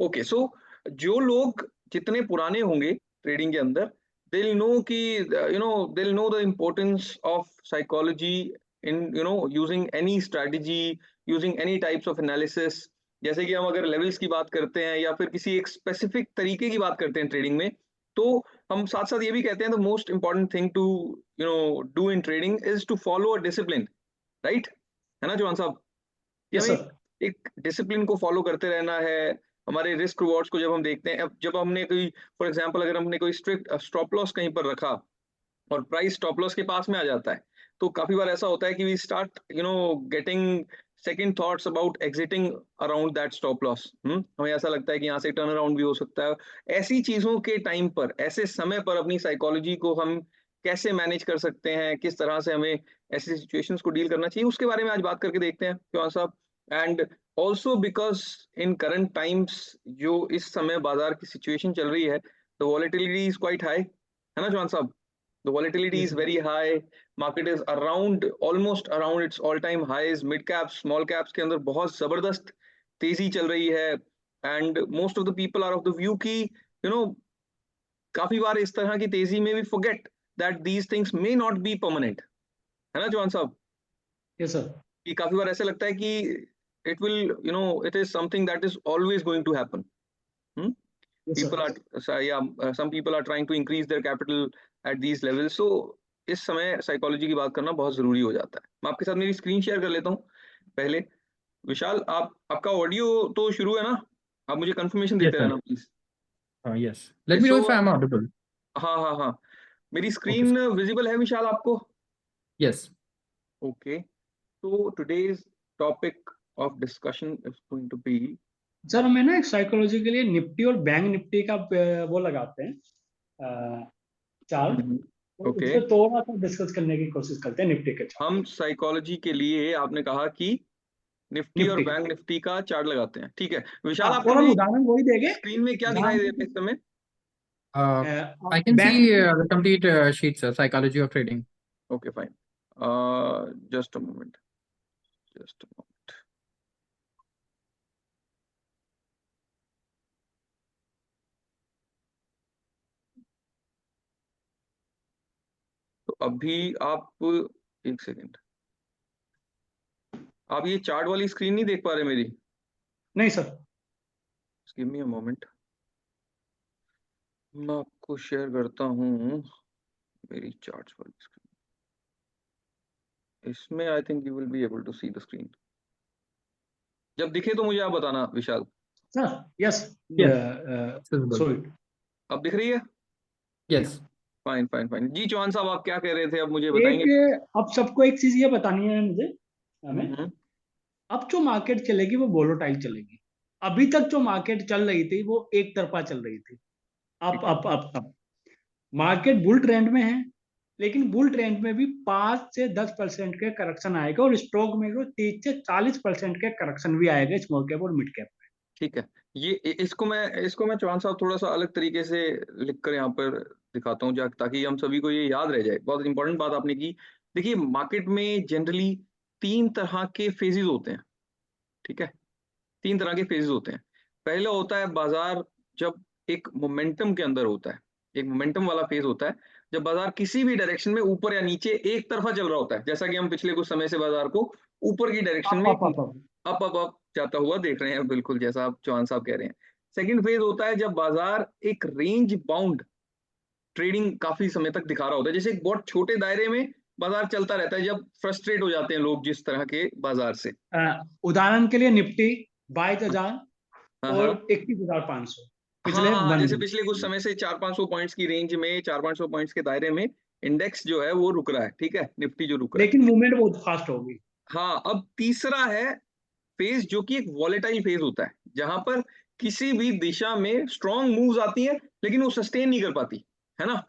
Okay, सो जो लोग जितने पुराने होंगे ट्रेडिंग के अंदर, दे विल नो कि they will know the importance of psychology in using any strategy, using any types of analysis. जैसे कि हम अगर लेवल्स की बात करते हैं या फिर किसी एक स्पेसिफिक तरीके की बात करते हैं ट्रेडिंग में, तो हम साथ साथ ये भी कहते हैं the most important thing to do in trading is to follow a discipline, right? है ना जवान साहब? कि यस हमें सर। एक डिसिप्लिन को फॉलो करते रहना है। हमारे रिस्क रिवॉर्ड्स को जब हम देखते हैं, अब जब हमने कोई, फॉर एग्जांपल अगर हमने कोई स्ट्रिक्ट स्टॉप लॉस कहीं पर रखा और प्राइस स्टॉप लॉस के पास में आ जाता है, तो काफी बार ऐसा होता है कि we start getting second thoughts about exiting around that stop loss. हमें ऐसा लगता है कि यहाँ से टर्न अराउंड भी हो सकता है। ऐसी चीजों के टाइम पर, ऐसे समय पर अपनी साइकोलॉजी को हम कैसे मैनेज कर सकते हैं, किस तरह से हमें ऐसी सिचुएशंस को डील करना चाहिए, उसके बारे में आज बात करके देखते हैं चौहान साहब। And also because in current times जो इस समय बाजार की सिचुएशन चल रही है, the volatility is quite high, है ना चौहान साहब? The volatility yes is very high. Market is around, almost around its all-time highs. Mid caps, small caps के अंदर बहुत जबरदस्त तेजी चल रही है. And most of the people are of the view कि काफी बार इस तरह की तेजी में भी forget that these things may not be permanent. है ना जवान साहब? Yes sir. कि काफी बार ऐसे लगता है कि it will, it is something that is always going to happen. Hmm? Yes People sir. are some people are trying to increase their capital at these levels, so इस समय साइकोलॉजी की बात करना बहुत जरूरी हो जाता है। मैं आपके साथ मेरी स्क्रीन शेयर कर लेता हूँ पहले। विशाल, आपका ऑडियो तो शुरू है ना? आप मुझे कंफर्मेशन Yes, देते sir. रहना please. Yes. Let me know so if I am audible. हाँ हाँ हाँ, मेरी Okay, स्क्रीन sir. विजिबल है विशाल आपको? Yes. ओके, तो today's topic of discussion is going to be. Sir हमें ना एक साइकोलॉजी के लिए निफ्टी और बैंक निफ्टी का वो लगाते हैं चार्ट, तो ओके, उससे थोड़ा सा डिस्कस करने की कोशिश करते हैं निफ्टी के चार्ट। हम साइकोलॉजी के लिए आपने कहा कि निफ्टी और निफ्टी, बैंक निफ्टी का चार्ट लगाते हैं, ठीक है। विशाल, हाँ, आपको और हम मेरी उदाहरण वही देंगे। स्क्रीन में क्या दिखाई ध्यान दे से रहा है इस समय? I can bank see Nifty, the complete sheets, psychology of trading. Okay fine, just a moment, just a moment. तो अभी आप, एक सेकेंड, आप ये चार्ट वाली स्क्रीन नहीं देख पा रहे मेरी? नहीं sir. Give me a moment, मैं आपको शेयर करता हूँ मेरी चार्ट्स वाली स्क्रीन। इसमें I think you will be able to see the screen. जब दिखे तो मुझे आप बताना Vishal. Sir yes, Yes. Visible. Sorry. अब दिख रही है? Yes. फाइन फाइन फाइन जी। चौहान साहब, आप क्या कह रहे थे, अब मुझे एक, बताएंगे? अब सबको एक चीज ये बतानी है मुझे, हमें, हम्म, अब जो मार्केट चलेगी वो वोलेटाइल चलेगी। अभी तक जो मार्केट चल रही थी वो एक तरफा चल रही थी। ठीक है। अब मार्केट बुल ट्रेंड में है, लेकिन बुल ट्रेंड में भी 5 से 10% के करेक्शन आएगा, और स्टॉक में जो 30 से 40% के करेक्शन भी आएगा स्मॉल कैप और मिड कैप में। ठीक है, ये इसको मैं चौहान साहब थोड़ा सा अलग तरीके से लिख कर यहाँ पर दिखाता हूँ, ताकि हम सभी को ये याद रह जाए। बहुत इंपॉर्टेंट बात आपने की। देखिए, मार्केट में जनरली 3 तरह के फेजेस होते हैं, ठीक है? 3 तरह के फेजेस होते हैं। पहला होता है बाजार जब एक मोमेंटम के अंदर होता है, एक मोमेंटम वाला फेज होता है, जब बाजार किसी भी डायरेक्शन में ऊपर या नीचे एक तरफा चल रहा होता है, जैसा कि हम पिछले कुछ समय से बाजार को ऊपर की डायरेक्शन अप में अप अप अप अप जाता हुआ देख रहे हैं, बिल्कुल जैसा आप चौहान साहब कह रहे हैं। सेकंड फेज होता है जब बाजार एक रेंज बाउंड ट्रेडिंग काफी समय तक दिखा रहा होता है, जैसे एक बहुत छोटे दायरे में बाजार चलता रहता है, जब फ्रस्ट्रेट हो जाते हैं लोग जिस तरह के बाजार से। उदाहरण के लिए निफ्टी 22,000 हाँ हाँ और 21,500 हाँ पिछले हाँ हाँ, 1 जैसे पिछले कुछ वीक। समय से 400-500 पॉइंट्स की रेंज में, 400-500 पॉइंट्स के दायरे में इंडेक्स जो है वो रुक रहा है, ठीक है, निफ्टी जो रुक रहा है। लेकिन मूवमेंट बहुत फास्ट होगी। हाँ, अब तीसरा है फेज जो कि एक वॉलेटाइल फेज होता है, जहां पर किसी भी दिशा में स्ट्रॉन्ग मूव्स आती है लेकिन वो सस्टेन नहीं कर पाती, है ना?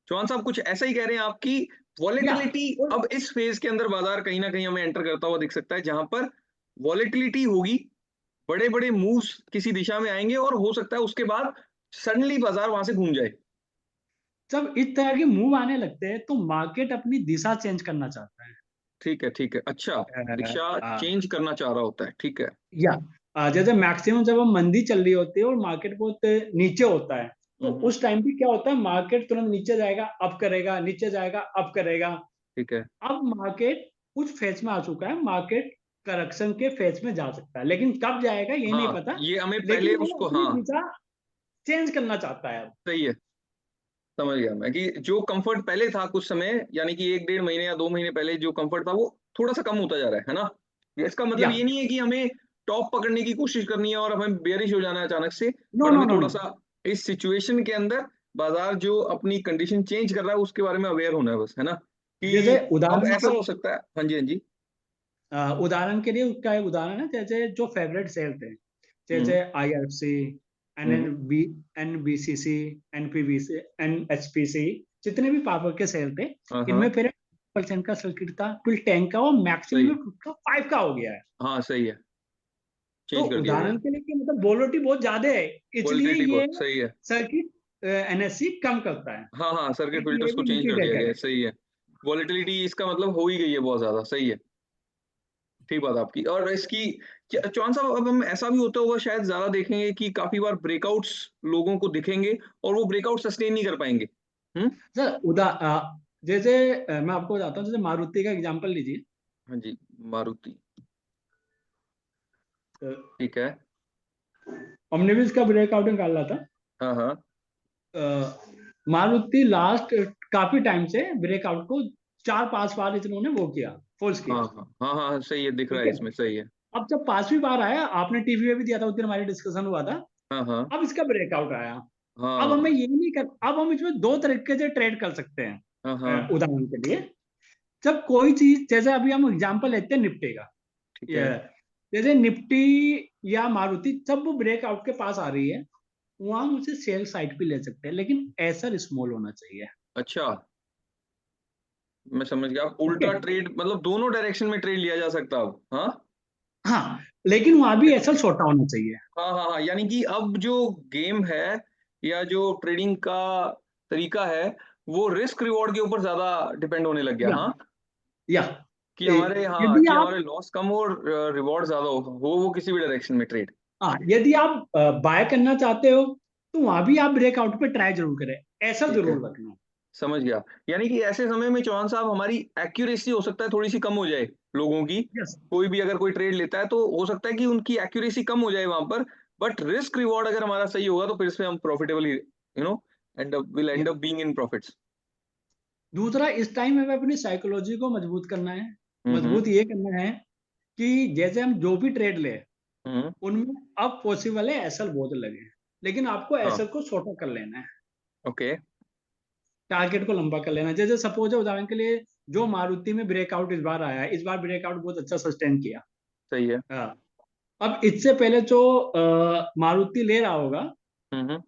चौहान साहब, कुछ ऐसा ही कह रहे हैं आपकी या वॉलेटिलिटी। और अब इस फेज के अंदर बाजार कहीं ना कहीं हमें एंटर करता हुआ दिख सकता है, जहां पर वॉलेटिलिटी होगी, बड़े बड़े मूव्स किसी दिशा में आएंगे और हो सकता है उसके बाद सडनली बाजार वहां से घूम जाए। जब इस तरह के मूव आने लगते हैं तो मार्केट अपनी दिशा चेंज करना चाहता है। ठीक है, ठीक है, अच्छा, दिशा अ, चेंज करना चाह रहा होता है, ठीक है। या जैसे मैक्सिमम जब हम मंदी चल रही होती है और मार्केट बहुत नीचे होता है, तो उस टाइम पे क्या होता है, मार्केट तुरंत नीचे जाएगा, अप करेगा, नीचे जाएगा, अप करेगा। ठीक है। अब मार्केट उस फेज में आ चुका है, मार्केट करेक्शन के फेज में जा सकता है, लेकिन कब जाएगा ये नहीं हाँ, पता। ये हमें लेकिन पहले वो उसको, अपनी हाँ दिशा चेंज करना चाहता है अब। सही है, समझ गया मैं कि जो कंफर्ट पहले था कुछ समय, यानी कि 1 डेढ़ महीने या 2 महीने पहले जो कंफर्ट था वो थोड़ा सा कम होता जा रहा है ना? इसका मतलब या ये नहीं है कि हमें टॉप पकड़ने की कोशिश करनी है और हमें बेयरिश हो जाना है अचानक से, नो बट नो हमें नो थोड़ा नो। सा इस सिचुएशन के अंदर बाजार जो अपनी कंडीशन चेंज कर रहा है उसके बारे में अवेयर होना है बस, है ना? जैसे कि अब उदाहरण ऐसा हो सकता है। हाँ जी, हाँ जी। उदाहरण के लिए उसका एक उदाहरण है, जैसे जो फेवरेट सेल थे, हुँ, जैसे IFC, हुँ, NBCC, NPBC, NHPC, जितने भी पावर के सेल थे, हाँ, इनमें हाँ, पहले 10% का सर्किट था, फिर 10 का, और सही मैक्सिमम है। 5 का हो गया है। हाँ, सही है, तो चेंज कर दिया गया उदाहरण है। के लिए कि मतलब वोलेटिलिटी बहुत ज्यादा है, इसलिए वोलेटिलिटी ये बहुत सही है। सर्किट NSE कम करता है। हाँ, हाँ, सर्किट एक ये फिल्टर्स को भी चेंज कर दिया इंडिकेटर गया है, है। सही है। वोलेटिलिटी इसका मतलब हो ही गई है बहुत ज़्यादा, सही है। ठीक बात आपकी। और इसकी चौहान साहब, अब हम ऐसा भी होता होगा शायद ज़्यादा देखेंगे कि काफ़ी बार ब्रेकआउट्स लोगों को दिखेंगे और वो ब्रेकआउट सस्टेन नहीं कर पाएँगे। हुँ? सर जैसे मैं आपको बताता हूँ, जैसे मारुति का एग्जांपल लीजिए। हाँ जी, मारुति, ठीक है। हमने भी इसका ब्रेकआउट निकाला था। हाँ, हाँ। मारुति लास्ट काफी टाइम से ब्रेकआउट को 4-5 बार इन्होंने वो किया, फोर्स किया। हाँ, हाँ। हाँ, हाँ, सही है, दिख रहा ठीक है है। इसमें, सही है। अब जब 5वीं बार आया, आपने टीवी में भी दिया था, उस दिन हमारी डिस्कशन हुआ था। हाँ, हाँ। अब इसका ब्रेकआउट आया। अब हाँ। हमें ये नहीं कर, अब हम इसमें दो तरीके से ट्रेड कर सकते हैं। हाँ, हाँ। उदाहरण के लिए, जब कोई चीज, जैसे अभी हम एग्जांपल लेते हैं निफ्टी का, ठीक ये है। जैसे निफ्टी या मारुति जब वो ब्रेकआउट के पास आ रही है, वहां हम उसे सेल साइड पे ले सकते हैं, लेकिन ऐसा स्मॉल होना चाहिए। अच्छा, मैं समझ गया। अब ओके। उल्टा ट्रेड मतलब दोनों डायरेक्शन में ट्रेड लिया जा सकता है अब, हाँ? हाँ, लेकिन वहां भी ऐसा छोटा होना चाहिए। हाँ, हाँ, हाँ, यानी कि अब जो गेम है या जो ट्रेडिंग का तरीका है, वो रिस्क रिवॉर्ड के ऊपर ज़्यादा डिपेंड होने लग गया, या हाँ? या कि हमारे, हाँ, यदि कि आप, हमारे लॉस कम हो और रिवॉर्ड ज़्यादा हो वो किसी भी डायरेक्शन में ट्रेड। हाँ, यदि आप बाय करना चाहते हो, तो वहां भी आप ब्रेकआउट पे ट्राई जरूर करें, ऐसा ठीक है, जरूर रखना। समझ गया। यानी कि ऐसे समय में चौहान साहब हमारी एक्यूरेसी हो सकता है थोड़ी-सी कम हो जाए लोगों की। यस। कोई भी अगर कोई ट्रेड लेता है तो हो सकता है कि उनकी एक्यूरेसी कम हो जाए वहाँ पर, बट रिस्क रिवॉर्ड अगर हमारा सही होगा तो फिर इसमें हम profitable he and up being in profits. दूसरा, इस टाइम में हमें अपनी साइकोलॉजी को मजबूत करना है। हुँ, हुँ। मजबूत ये करना है कि जैसे हम जो भी ट्रेड ले, हुँ, उनमें अब पॉसिबल है एसएल बहुत लगे, लेकिन आपको हाँ, एसएल को छोटा कर लेना है, ओके, टारगेट को लंबा कर लेना है। जैसे सपोज है, उदाहरण के लिए, जो मारुति में ब्रेकआउट इस बार आया है, इस बार ब्रेकआउट बहुत अच्छा सस्टेन किया। सही है। हाँ। अब इससे पहले जो मारुति ले रहा होगा, हुँ, हुँ।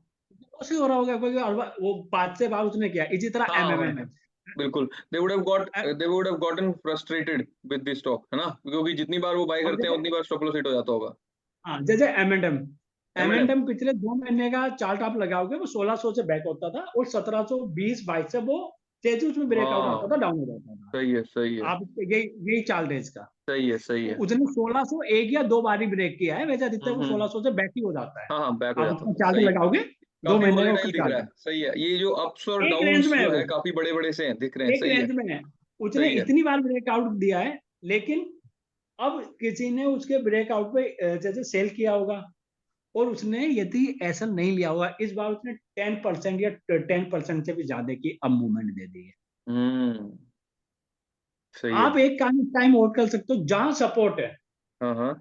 उसे हो रहा होगा, क्योंकि वो 5 से 12 उसने किया। इसी तरह हाँ, हाँ, एमएमएम हाँ, है। बिल्कुल। They would have gotten frustrated with the stock, है ना? क्योंकि जितनी बार वो बाय अब करते हैं जैसे, उतनी बार स्टॉप लॉस हिट हो जाता होगा। हाँ, जैसे एमएनडम, एम&एम, एमएनडम पिछले 2 महीने का चार्ट आप लगाओगे, वो 1600 से बैक होता था, और 1720-22 से वो तेजी, उसमें ब्रेकआउट आता हाँ, था, डाउन हो जाता था। सही है, सही है। आप यही यही चार्ट है इसका। सही है, सही तो है। उसने 1600 एक या 2 बार ही ब्रेक किया है, वैसे अधिकतर हुँ, वो हुँ। 1600 से बैक ही हो जाता है। हाँ, हाँ, बैक हो आप जाता उसका था, चार्ट सही है। लगाओगे, दो काफ़ी महीने का उसका वोलेटाइल दिख रहा चार्ट है, है, सही है। ये जो अप्स और एक रेंज डाउन्स में है जो वो, है काफ़ी बड़े-बड़े से हैं, दिख रहे हैं, एक सही है, रेंज में है। उसने सही है। इतनी बार ब्रेकआउट दिया है, लेकिन अब किसी ने उसके ब्रेकआउट पे जैसे सेल किया होगा, और उसने यदि ऐसा नहीं लिया होगा, इस बार उसने 10% या 10% से भी ज्यादा की अब मूवमेंट दे दी है। हुँ, सही है। आप एक काम इस टाइम और कर सकते हो, जहां सपोर्ट है, हाँ, हाँ।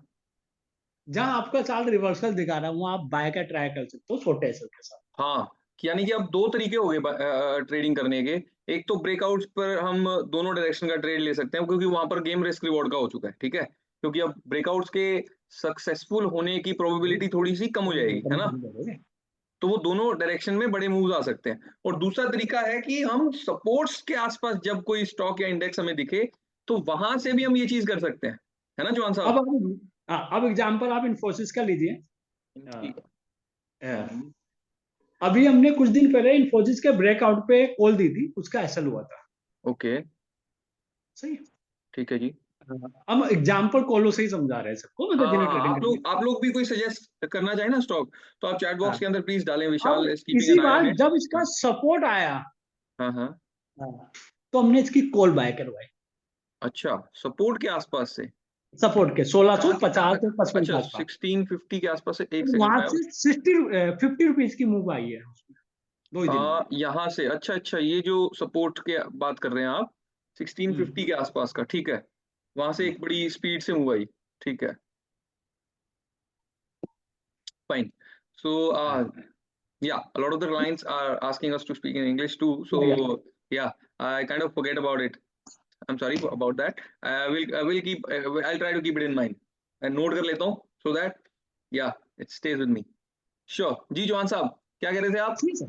जहां आपका चार्ट रिवर्सल दिखा रहा है, वहां आप बाय का ट्राई कर सकते हो छोटे एसएल के साथ। हाँ, कि यानी कि अब 2 तरीके हो गए ट्रेडिंग करने के। एक तो ब्रेकआउट्स पर हम दोनों डायरेक्शन का ट्रेड ले सकते हैं क्योंकि वहाँ पर गेम रिस्क रिवॉर्ड का हो चुका है, ठीक है? क्योंकि अब ब्रेकआउट्स के सक्सेसफुल होने की प्रोबेबिलिटी थोड़ी-सी कम हो जाएगी, है ना? तो वो दोनों डायरेक्शन में बड़े मूव्स आ सकते हैं। और दूसरा तरीका है कि हम सपोर्ट्स के आस-पास जब कोई स्टॉक या इंडेक्स हमें दिखे, तो वहाँ से भी हम ये चीज़ कर सकते हैं। है ना जवान अब साहब? अब एग्जांपल आप इन्फोसिस का लीजिए। इनकी अभी हमने कुछ दिन पहले इन्फोसिस के ब्रेकआउट पे कॉल दी थी, उसका एसएल हुआ था। ओके, सही है। ठीक है जी। हम एग्जाम्पल कॉलो से ही समझा रहे हैं सबको, मतलब जिन्हें ट्रेडिंग करनी है। आप लोग भी कोई सजेस्ट करना चाहे ना स्टॉक, तो आप चैट बॉक्स हाँ, के अंदर प्लीज डालें, अब विशाल इज कीपिंग इसी एन आई ऑन बार इट। जब इसका सपोर्ट आया, हाँ हाँ, तो हमने इसकी कॉल बाय करवाई अच्छा सपोर्ट के आसपास से, सपोर्ट के कहाँ 1650 से 55 अच्छा के आसपास। 1650 के आसपास से, एक तो सेकंड वहां मैं से 50 रुपीज की मूव आई है उसमें 2 ही दिन में। यहाँ से, अच्छा अच्छा, ये जो सपोर्ट के बात कर रहे हैं आप 1650 के आसपास का, ठीक है, वहां से एक बड़ी स्पीड से मूव आई, ठीक है, fine. So yeah, a lot of the clients are asking us to speak in English too, so Yeah, yeah, I kind of forget about it. I'm sorry about that. I will keep I'll try to keep it in mind and note कर लेता हूँ so that yeah it stays with me. Sure जी, जवान साहब क्या कह रहे थे आप? ठीक है।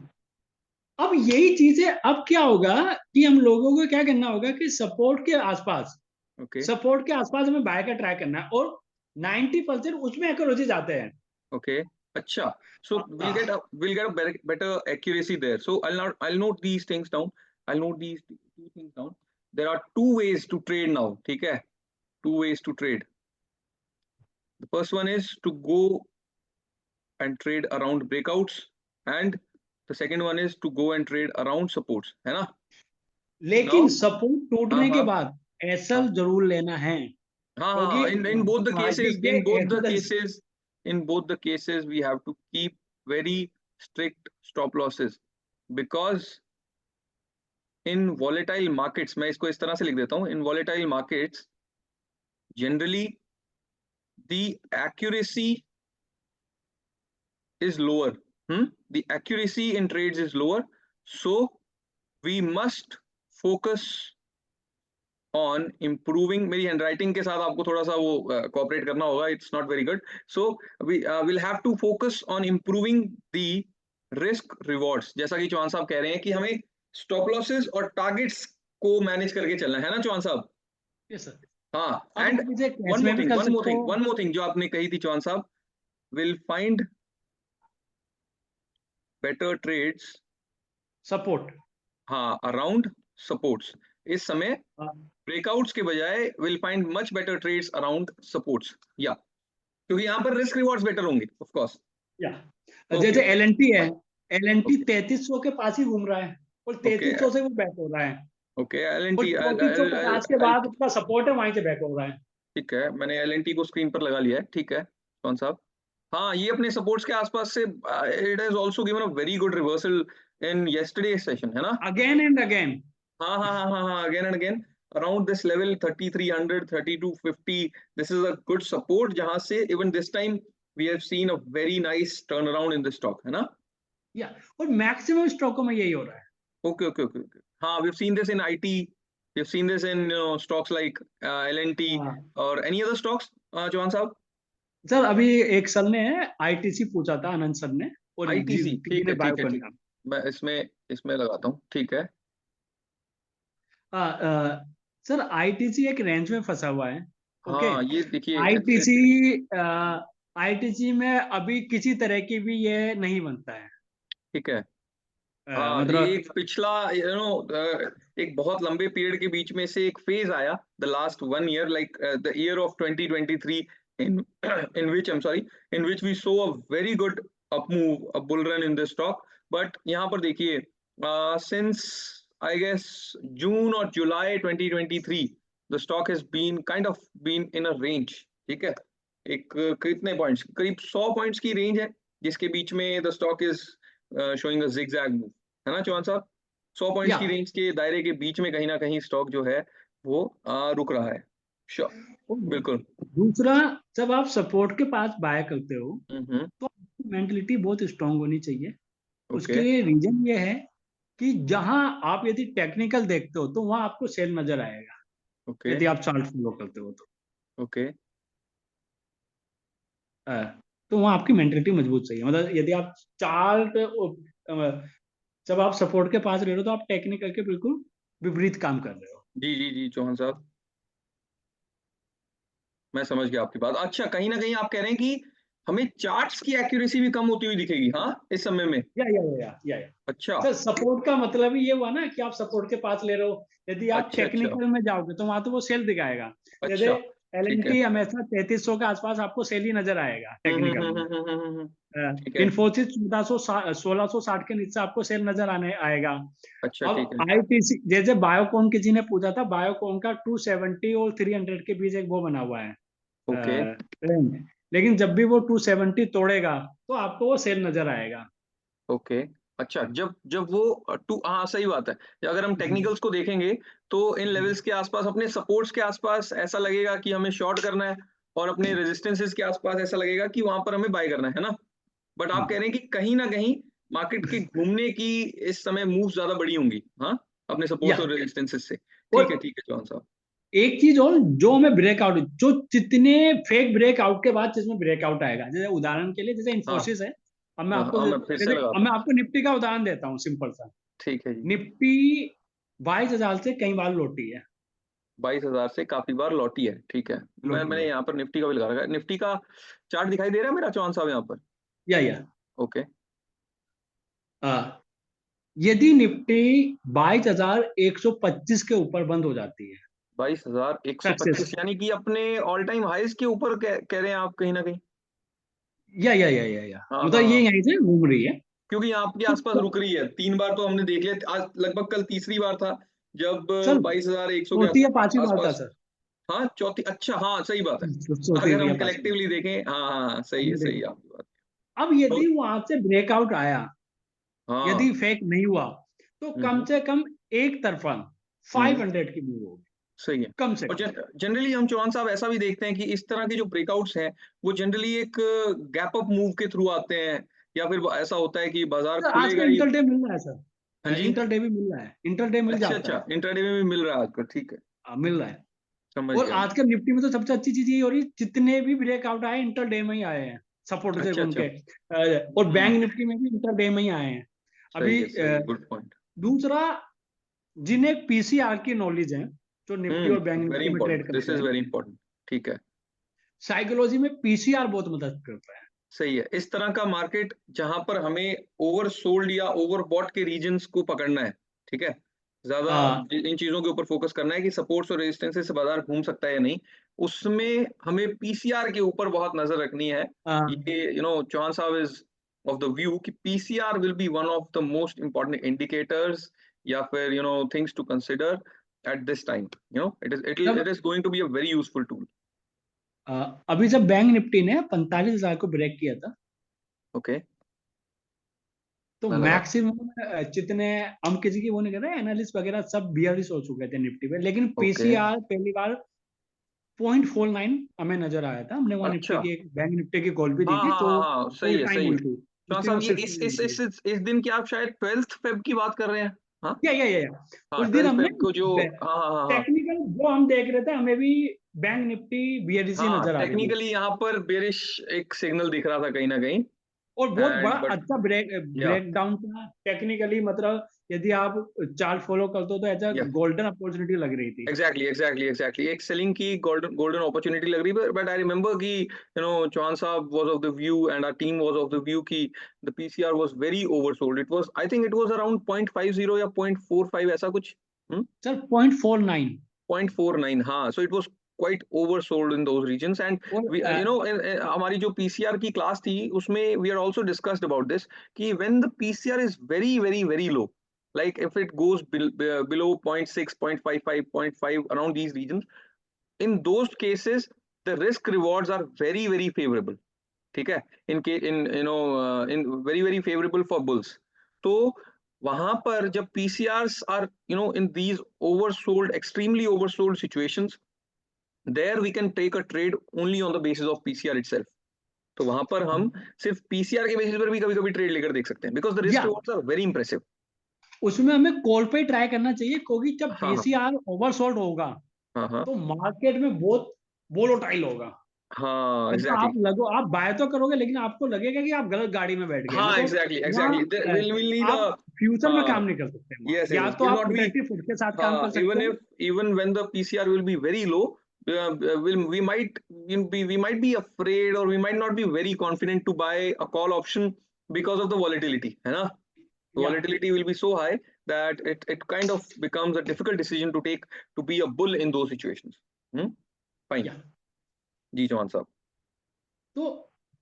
अब यही चीज है, अब क्या होगा कि हम लोगों को क्या करना होगा कि सपोर्ट के आसपास, Okay, सपोर्ट के आसपास हमें बाय का ट्राई करना है, और 90% उसमें एक्यूरेसी जाते हैं। okay, अच्छा, so we'll get a better accuracy there. So I'll note these things down. I'll note these two things down. There are two ways to trade now, ठीक है? Two ways to trade. The first one is to go and trade around breakouts, and the second one is to go and trade around supports, है ना? लेकिन Now, support हाँ टूटने के हाँ बाद एसएल हाँ जरूर लेना है, हाँ क्योंकि हाँ, in both the cases, ये in both the SL cases, in both the cases we have to keep very strict stop losses, because in volatile markets, मैं इसको इस तरह से लिख देता हूँ, in volatile markets generally the accuracy is lower, the accuracy in trades is lower, so we must focus on improving. मेरी handwriting के साथ आपको थोड़ा सा वो कोऑपरेट करना होगा, it's not very good, so we will have to focus on improving the risk rewards, जैसा कि चौहान साहब कह रहे हैं कि हमें स्टॉप लॉसेस और टारगेट्स को मैनेज करके चलना है ना चौहान साहब? Yes sir. हाँ, अब एंड आप इसे कैश में भी कर सकते हो। वन मोर थिंग जो आपने कही थी चौहान साहब, will find better trades, support, हाँ, अराउंड सपोर्ट्स, इस समय ब्रेकआउट्स के बजाय will find much better trades around supports, या क्योंकि यहाँ पर रिस्क रिवॉर्ड्स बेटर होंगे ऑफ कोर्स। या ओके जैसे एलएनटी है, एलएनटी ओके 3300 के पास ही घूम रहा है, और ओके 3300 से वो बैक हो रहा है, ओके, और 3450 के बाद उसका सपोर्ट है, वहीं से बैक हो रहा है। ठीक है, मैंने एल को स्क्रीन पर लगा लिया है, ठीक है कौन साहब, हाँ ये अपने सपोर्ट्स के आसपास से it has also given a very good reversal in yesterday session, है ना? Again and again. हाँ हाँ हाँ हाँ हाँ, again and again around this level 3300 3250, this is a good support, जहां से even this time we have seen a very nice turn around in the stock, है ना? या और मैक्सिमम स्टॉकों में यही हो रहा है। Okay, okay, okay, okay. We've seen this in IT. We've seen this in stocks like L&T हाँ or any other stocks, Chauhan साहब? सर, अभी एक सर ने आईटीसी पूछा था, आनंद सर ने, और ITC, ठीक है जिन्हें बायो ठीक है ठीक करना। है, मैं इसमें लगाता हूँ, ठीक है। सर आईटीसी एक रेंज में फंसा हुआ है। ओके, हाँ ये देखिए आईटीसी आईटीसी में अभी किसी तरह की भी ये नहीं बनता है। ठीक है, हाँ ये मतलब एक पिछला एक बहुत लंबे पीरियड के बीच में से एक फेज आया, the last 1 year, like the year of 2023, in in which I'm sorry, in which we saw a very good up move, a bull run in this stock, but यहाँ पर देखिए since I guess June or July 2023 the stock has been in a range, ठीक है, एक कितने points, करीब 100 points की range है, जिसके बीच में the stock is showing a zigzag move, है ना चौहान साहब? 100 पॉइंट्स या की रेंज के दायरे के बीच में कहीं ना कहीं स्टॉक जो है वो रुक रहा है, श्योर, बिल्कुल। दूसरा, जब आप सपोर्ट के पास बाय करते हो हम्म, तो मेंटलिटी बहुत स्ट्रांग होनी चाहिए। ओके उसके लिए रीजन ये है कि जहां आप यदि टेक्निकल देखते हो तो वहां आपको सेल नजर आएगा, ओके यदि आप चार्ट फॉलो करते हो तो। ओके तो वहां आपकी मेंटलिटी मजबूत चाहिए, मतलब यदि आप चार्ट, जब आप सपोर्ट के पास रह रहे हो तो आप टेक्निकल के बिल्कुल विपरीत काम कर रहे हो। जी जी जी चौहान साहब, मैं समझ गया आपकी बात। अच्छा, कहीं ना कहीं आप कह रहे हैं कि हमें चार्ट्स की एक्यूरेसी भी कम होती हुई दिखेगी, हाँ, इस समय में। या अच्छा, सर सपोर्ट का मतलब ही ये हुआ ना कि आप सपोर्ट के पास ले रहे हो। यदि आप अच्छा, अच्छा, टेक्निकल में जाओगे तो वहां तो वो सेल दिखाएगा। जैसे अच्छा, ठीक है। एलएनटी हमेशा 3300 के आसपास आपको सेल ही नजर आएगा टेक्निकल में। ठीक है। इन्फोसिस 1660 के नीचे आपको सेल नजर आने आएगा। अच्छा, ठीक अब है। आईटीसी जैसे बायोकॉन किसी ने पूछा था, बायोकॉन का 270 और 300 के बीच एक वो बना हुआ है ओके, ट्रेंड। लेकिन जब भी वो 270 तोड़ेगा तो आपको वो सेल नजर आएगा। ओके। अच्छा, जब जब वो हाँ, सही बात है। अगर हम टेक्निकल्स को देखेंगे, तो इन लेवल्स के आसपास, अपने सपोर्ट्स के आसपास ऐसा लगेगा कि हमें शॉर्ट करना है, और अपने रेजिस्टेंसेस के आसपास ऐसा लगेगा कि वहाँ पर हमें बाय करना है ना? बट आप हाँ, कह रहे हैं कि कहीं न कहीं मार्केट के घूमने की इस समय मूव्स ज़्यादा बड़ी होंगी, हाँ? अपने सपोर्ट्स या और रेजिस्टेंसेस से। और ठीक है जॉन साहब। एक चीज और जो हमें ब्रेकआउट, जो जितने फेक ब्रेकआउट के बाद जिसमें ब्रेकआउट आएगा, जैसे उदाहरण के लिए जैसे हाँ, इन्फोसिस है। अब मैं हाँ, आपको हाँ, मैं फिर से जैसे अब लगाता मैं हूँ। आपको निफ्टी का उदाहरण देता हूँ सिंपल सा। ठीक है जी। निफ्टी 22,000 से कई बार लौटी है। 22,000 से काफ़ी बार लौटी है, ठीक है। लौटी मैंने है यहाँ पर निफ्टी का भी लगा रखा है। निफ्टी का चार्ट दिखाई दे रहा है मेरा चौहान साहब यहाँ पर? या ओके। आ, यदि निफ्टी 22,125 के ऊपर बंद हो जाती है 22,125 सक्सेस, यानी कि अपने ऑल टाइम हाईज़ के ऊपर कह रहे हैं आप कहीं न कहीं? या हाँ, मतलब हाँ, ये हाँ। यहीं से घूम रही है। क्योंकि आपके तो आस-पास रुक रही है। 3 बार तो हमने देख लिया। आज लगभग कल तीसरी बार था, जब सर 22,100 के चौथी या पांचवी बार था आस-पास। सर। हाँ, चौथी, अच्छा, हाँ, सही बात है। अगर चौथी या हम पांचवी बार कलेक्टिवली देखें, हाँ, हाँ, हाँ, सही हमने है देखा। आपकी बात। अब तो यदि वहां से ब्रेकआउट आया, हाँ। यदि फेक नहीं हुआ, तो हुँ, कम हुँ। से कम एक तरफा हुँ, हुँ। 500 की मूव होगी, सही है। कम से और कम। जनरली हम चौहान साहब ऐसा भी देखते हैं कि इस तरह के जो ब्रेकआउट्स हैं, वो जनरली एक गैप अप मूव के थ्रू आते हैं, या फिर ऐसा होता है कि बाजार सर खुलेगा आजकल ही। इंटरडे मिल रहा है हाँ सर, जी। इंटरडे भी मिल रहा है, इंटरडे मिल अच्छा, जाता अच्छा, है। इंट्राडे में भी मिल रहा है आपको, ठीक है, मिल रहा है। समझ और गया मैं। आजकल निफ्टी में तो सबसे अच्छी चीज ये हो रही है, जितने भी ब्रेकआउट आए इंटरडे में ही आए हैं, सपोर्ट से अच्छा, घूम अच्छा। के। और हुँ, बैंक निफ्टी में भी इंटरडे में ही आए हैं अभी। सही है, गुड पॉइंट। दूसरा, जिन्हें पीसीआर की नॉलेज है, जो निफ्टी और बैंक वेरी निफ्टी में ट्रेड इंपोर्टेंट, दिस करते इज़ हैं, वेरी इंपोर्टेंट, ठीक है। साइकोलॉजी में पीसीआर बहुत मदद करता है। सही है। इस तरह का मार्केट जहाँ पर हमें ओवरसोल्ड या ओवरबॉट के रीजन्स को पकड़ना है, ठीक है? ज़्यादा आ, इन चीज़ों के ऊपर फोकस करना है कि सपोर्ट्स और रेजिस्टेंसेस से बाजार घूम सकता है या नहीं। उसमें हमें पीसीआर के ऊपर बहुत नज़र रखनी है। आ, ये चौहान साहब इज़ ऑफ द व्यू कि PCR will be one of the most important indicators, या फिर things to consider at this time. जब it is going to be a very useful tool. अभी जब बैंक निफ्टी ने 45,000 को ब्रेक किया था, ओके, तो मैं लगा। मैक्सिमम जितने हम किसी की वो नहीं कर रहे, एनालिस्ट वगैरह सब बियरिश हो चुके थे निफ्टी पे, लेकिन ओके, पीसीआर पहली बार 0.49 हमें नजर आया था। हमने वहां निफ्टी अच्छा। की बैंक निफ्टी की कॉल भी दी हाँ, थी, हाँ, तो हाँ, हाँ, फुल सही है, टाइम सही है। हुई थी, चौहान फिफ्टीन साहब, और ये सिक्सटीन हुई थी। इस दिन की आप शायद 12th फ़ेब की बात कर रहे हैं? हाँ? या हाँ, उस दिन 12th हमने फ़ेब को जो, हाँ, हाँ, हाँ, हाँ। टेक्निकल जो हम देख रहे थे, हमें भी बैंक निफ्टी बियरिश ही हाँ, नजर आ रही थी। टेक्निकली यहाँ पर बेयरिश एक सिग्नल दिख रहा था कहीं न कहीं, और बहुत बड़ा एंड बट अच्छा या ब्रेकडाउन था टेक्निकली, मतलब यदि आप चार्ट फॉलो करते हो तो ऐसा या गोल्डन अपॉर्चुनिटी लग रही थी। एग्ज़ैक्टली एक सेलिंग की गोल्डन गोल्डन अपॉर्च्युनिटी लग रही है, बट आई रिमेंबर कि चौहान साहब was of the view and our team was of the view कि the PCR was very oversold. It was, I think it was around 0.50 या 0.45 ऐसा कुछ। हुँ? सर 0.49। 0.49, हाँ, so it was quite oversold in those regions, and और we हमारी जो PCR की class थी उसमें we are also discussed about this कि when the PCR is very very very low, like if it goes below 0.6, 0.55, 0.5, around these regions, in those cases the risk rewards are very very favorable, ठीक है, in very very favorable for bulls। तो वहां पर जब PCRs are in these oversold, extremely oversold situations, there we can take a trade only on the basis of PCR itself। तो वहां पर हम सिर्फ पीसीआर के बेसिस पर भी कभी कभी ट्रेड लेकर देख सकते हैं, बिकॉज द रिस्क या रिवॉर्ड्स आर वेरी इंप्रेसिव। उसमें हमें कॉल पे ट्राई करना चाहिए, क्योंकि जब हाँ, हाँ, पीसीआर ओवरसोल्ड होगा हाँ, हाँ, तो मार्केट में बहुत वोलेटाइल होगा। हाँ, मतलब एग्जैक्टली, आप बाय तो करोगे, लेकिन आपको लगेगा कि आप गलत गाड़ी में बैठ गए, हाँ, मतलब एग्जैक्टली वहाँ एग्जैक्टली, विल नीड अ, आप फ्यूचर में हाँ, काम नहीं कर सकते वहाँ। यस या यस, तो विल आप नॉट बी, प्रोटेक्टिव फुट के साथ काम हाँ, कर सकते हैं। even when the PCR will be very low, we might be afraid, or we might not be very confident to buy a call option because of the volatility, है ना? Yeah. Volatility will be so high that it kind of becomes a difficult decision to take, to be a bull in those situations. Fine. Yeah. जी चौहान साहब. तो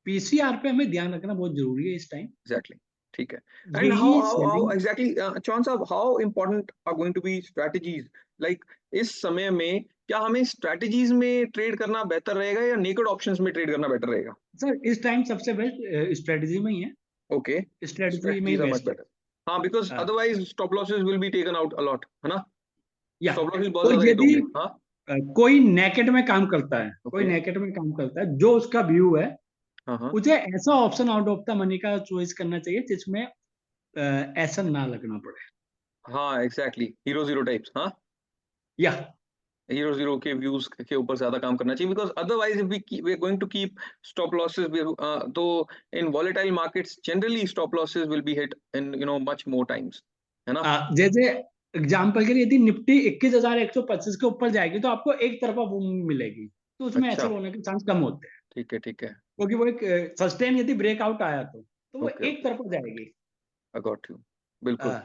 PCR पे हमें ध्यान रखना बहुत जरूरी है इस टाइम. Exactly. ठीक है. And यही how selling- exactly, चौहान साहब, how important are going to be strategies? Like इस समय में क्या हमें strategies में trade करना बेहतर रहेगा या naked options में trade करना बेहतर रहेगा? सर इस टाइम सबसे बेस्ट स्ट्रेटजी में ही है. Okay. स्ट्रेटजी में ही Strategies are much बेस्ट है. better. हाँ, because हाँ. otherwise stop losses will be taken out a lot, है ना? या Stop losses बहुत तो ज्यादा hit यदि होंगे. हाँ. कोई नेकेड में काम करता है, कोई Okay. नेकेड में काम करता है, जो उसका व्यू है, हाँ. मुझे ऐसा option out of the money का चॉइस करना चाहिए जिसमें ऐसा ना लगना पड़े. हाँ, exactly. Hero zero types. हाँ. या Hero zero के views के ऊपर ज्यादा काम करना चाहिए, because otherwise if we're going to keep stop losses, तो in volatile markets generally stop losses will be hit in much more times, है ना? जैसे एग्जांपल के लिए यदि निफ्टी 21,125 के ऊपर जाएगी तो आपको एक तरफा मूव मिलेगी, तो उसमें अच्छा. ऐसे होने के चांस कम होते हैं, ठीक है. क्योंकि वो एक सस्टेन यदि ब्रेकआउट आया तो वो Okay. एक तरफा जाएगी. I got you. बिल्कुल.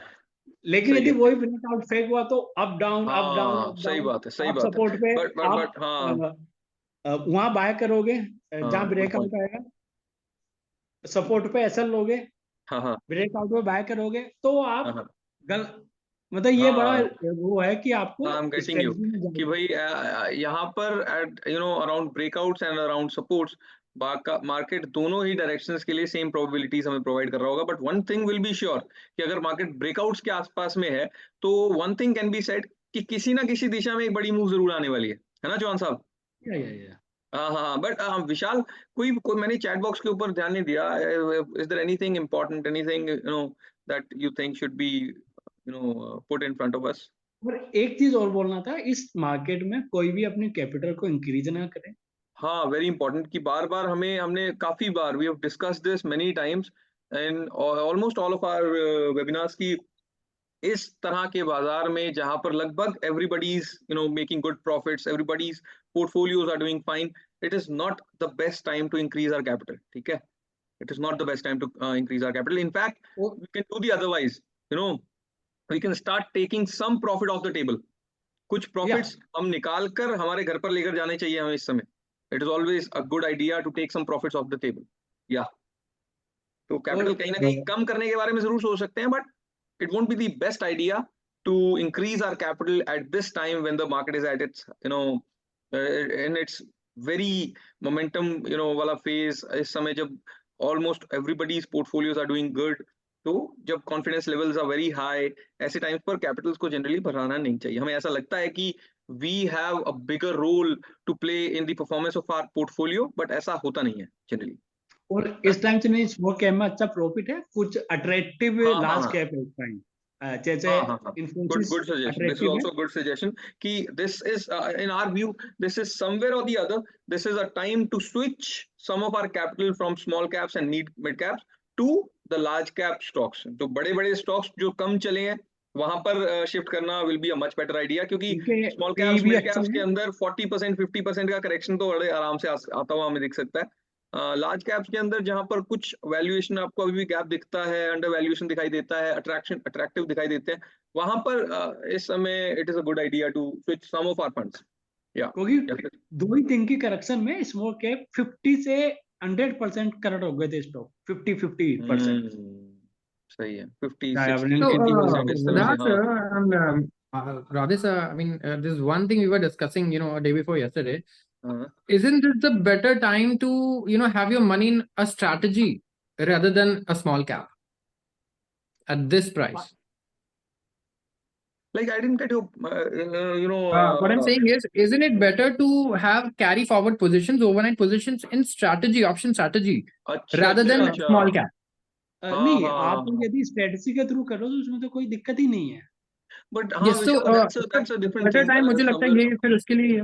लेकिन सही यदि है. वही ब्रेकआउट फेक हुआ तो अप डाउन अप डाउन हाँ, अप सही डाउन. बात है, सही आप बात है. सपोर्ट पे बट हाँ. वहां बाय करोगे जहां good ब्रेकआउट point. आएगा, सपोर्ट पे एसएल लोगे, हाँ. ब्रेकआउट में बाय करोगे, तो आप हाँ. गल मतलब ये बड़ा हाँ. वो है कि आपको I'm getting you. स्ट्रेटजी में जाना कि भाई यहाँ पर at around breakouts and around supports, market दोनों ही डायरेक्शंस के लिए सेम प्रोबेबिलिटीज हमें प्रोवाइड कर रहा होगा. But one thing will be sure कि अगर मार्केट ब्रेकआउट्स के आसपास में है तो one thing can be said कि किसी ना किसी दिशा में एक बड़ी मूव जरूर आने वाली है ना चौहान साहब? या हाँ. बट विशाल, कोई मैंने चैट बॉक्स के ऊपर ध्यान नहीं दिया. Is there anything important, anything that you think should be put in front of us? और एक चीज और बोलना था, इस मार्केट में कोई भी अपने कैपिटल को इंक्रीज ना करे. हाँ, वेरी इंपॉर्टेंट कि बार हमने काफी बार we have discussed this many times in almost all of our webinars की इस तरह के बाजार में जहां पर लगभग everybody is making good profits, everybody's portfolios are doing fine, it is not the best time to increase our capital. ठीक है, it is not the best time to increase our capital. In fact we can do the otherwise, we can start taking some profit of the table. कुछ profits हम निकाल कर हमारे घर पर लेकर जाने चाहिए हमें इस समय. It is always a good idea to take some profits off the table. Yeah. तो कैपिटल कहीं ना कहीं कम करने के बारे में जरूर सोच सकते हैं, but it won't be the best idea to increase our capital at this time when the market is at its in its very momentum वाला phase. इस समय जब almost everybody's portfolios are doing good, तो जब confidence levels are very high, ऐसे times पर Capitals को generally बढ़ाना नहीं चाहिए. हमें ऐसा लगता है कि we have a bigger role to play in the performance of our portfolio, but ऐसा होता नहीं है जनरली. और इस टाइम से नहीं, स्मॉल कैप में अच्छा प्रॉफिट है, कुछ अट्रैक्टिव लार्ज कैप है इस टाइम. जैसे good suggestion. This is also a good suggestion कि this is in our view, this is somewhere or the other, this is a time to switch some of our capital from small caps and mid caps to the large cap stocks. जो बड़े stocks जो कम चले हैं वहां पर shift करना will be a much better idea, क्योंकि small caps mid caps के अंदर 40% 50% का करेक्शन तो बड़े आराम से आता हुआ हमें दिख सकता है. लार्ज कैप्स के अंदर जहां पर कुछ वैल्यूएशन आपको अभी भी गैप दिखता है, अंडर वैल्यूएशन दिखाई देता है, अट्रैक्टिव दिखाई देते हैं, वहां पर इस समय it is a good idea to switch some of our funds. क्योंकि दो ही दिन की करेक्शन में स्मॉल कैप 50 से 100% करेक्ट हो गए थे स्टॉक. 50% सही है. 50 Yeah, 60 So, 80% इस तरह से. Radhesh, I mean, this one thing we were discussing, a day before yesterday. हाँ. Isn't this the better time to, have your money in a strategy rather than a small cap at this price? Like I didn't get your, What I'm saying is, isn't it better to have carry forward positions, overnight positions in strategy, option strategy, rather than small cap? नहीं, आप यदि strategy के through करो तो उसमें तो कोई दिक्कत ही नहीं है. But Yes, so that's a different better thing. time मुझे लगता है ये फिर उसके लिए.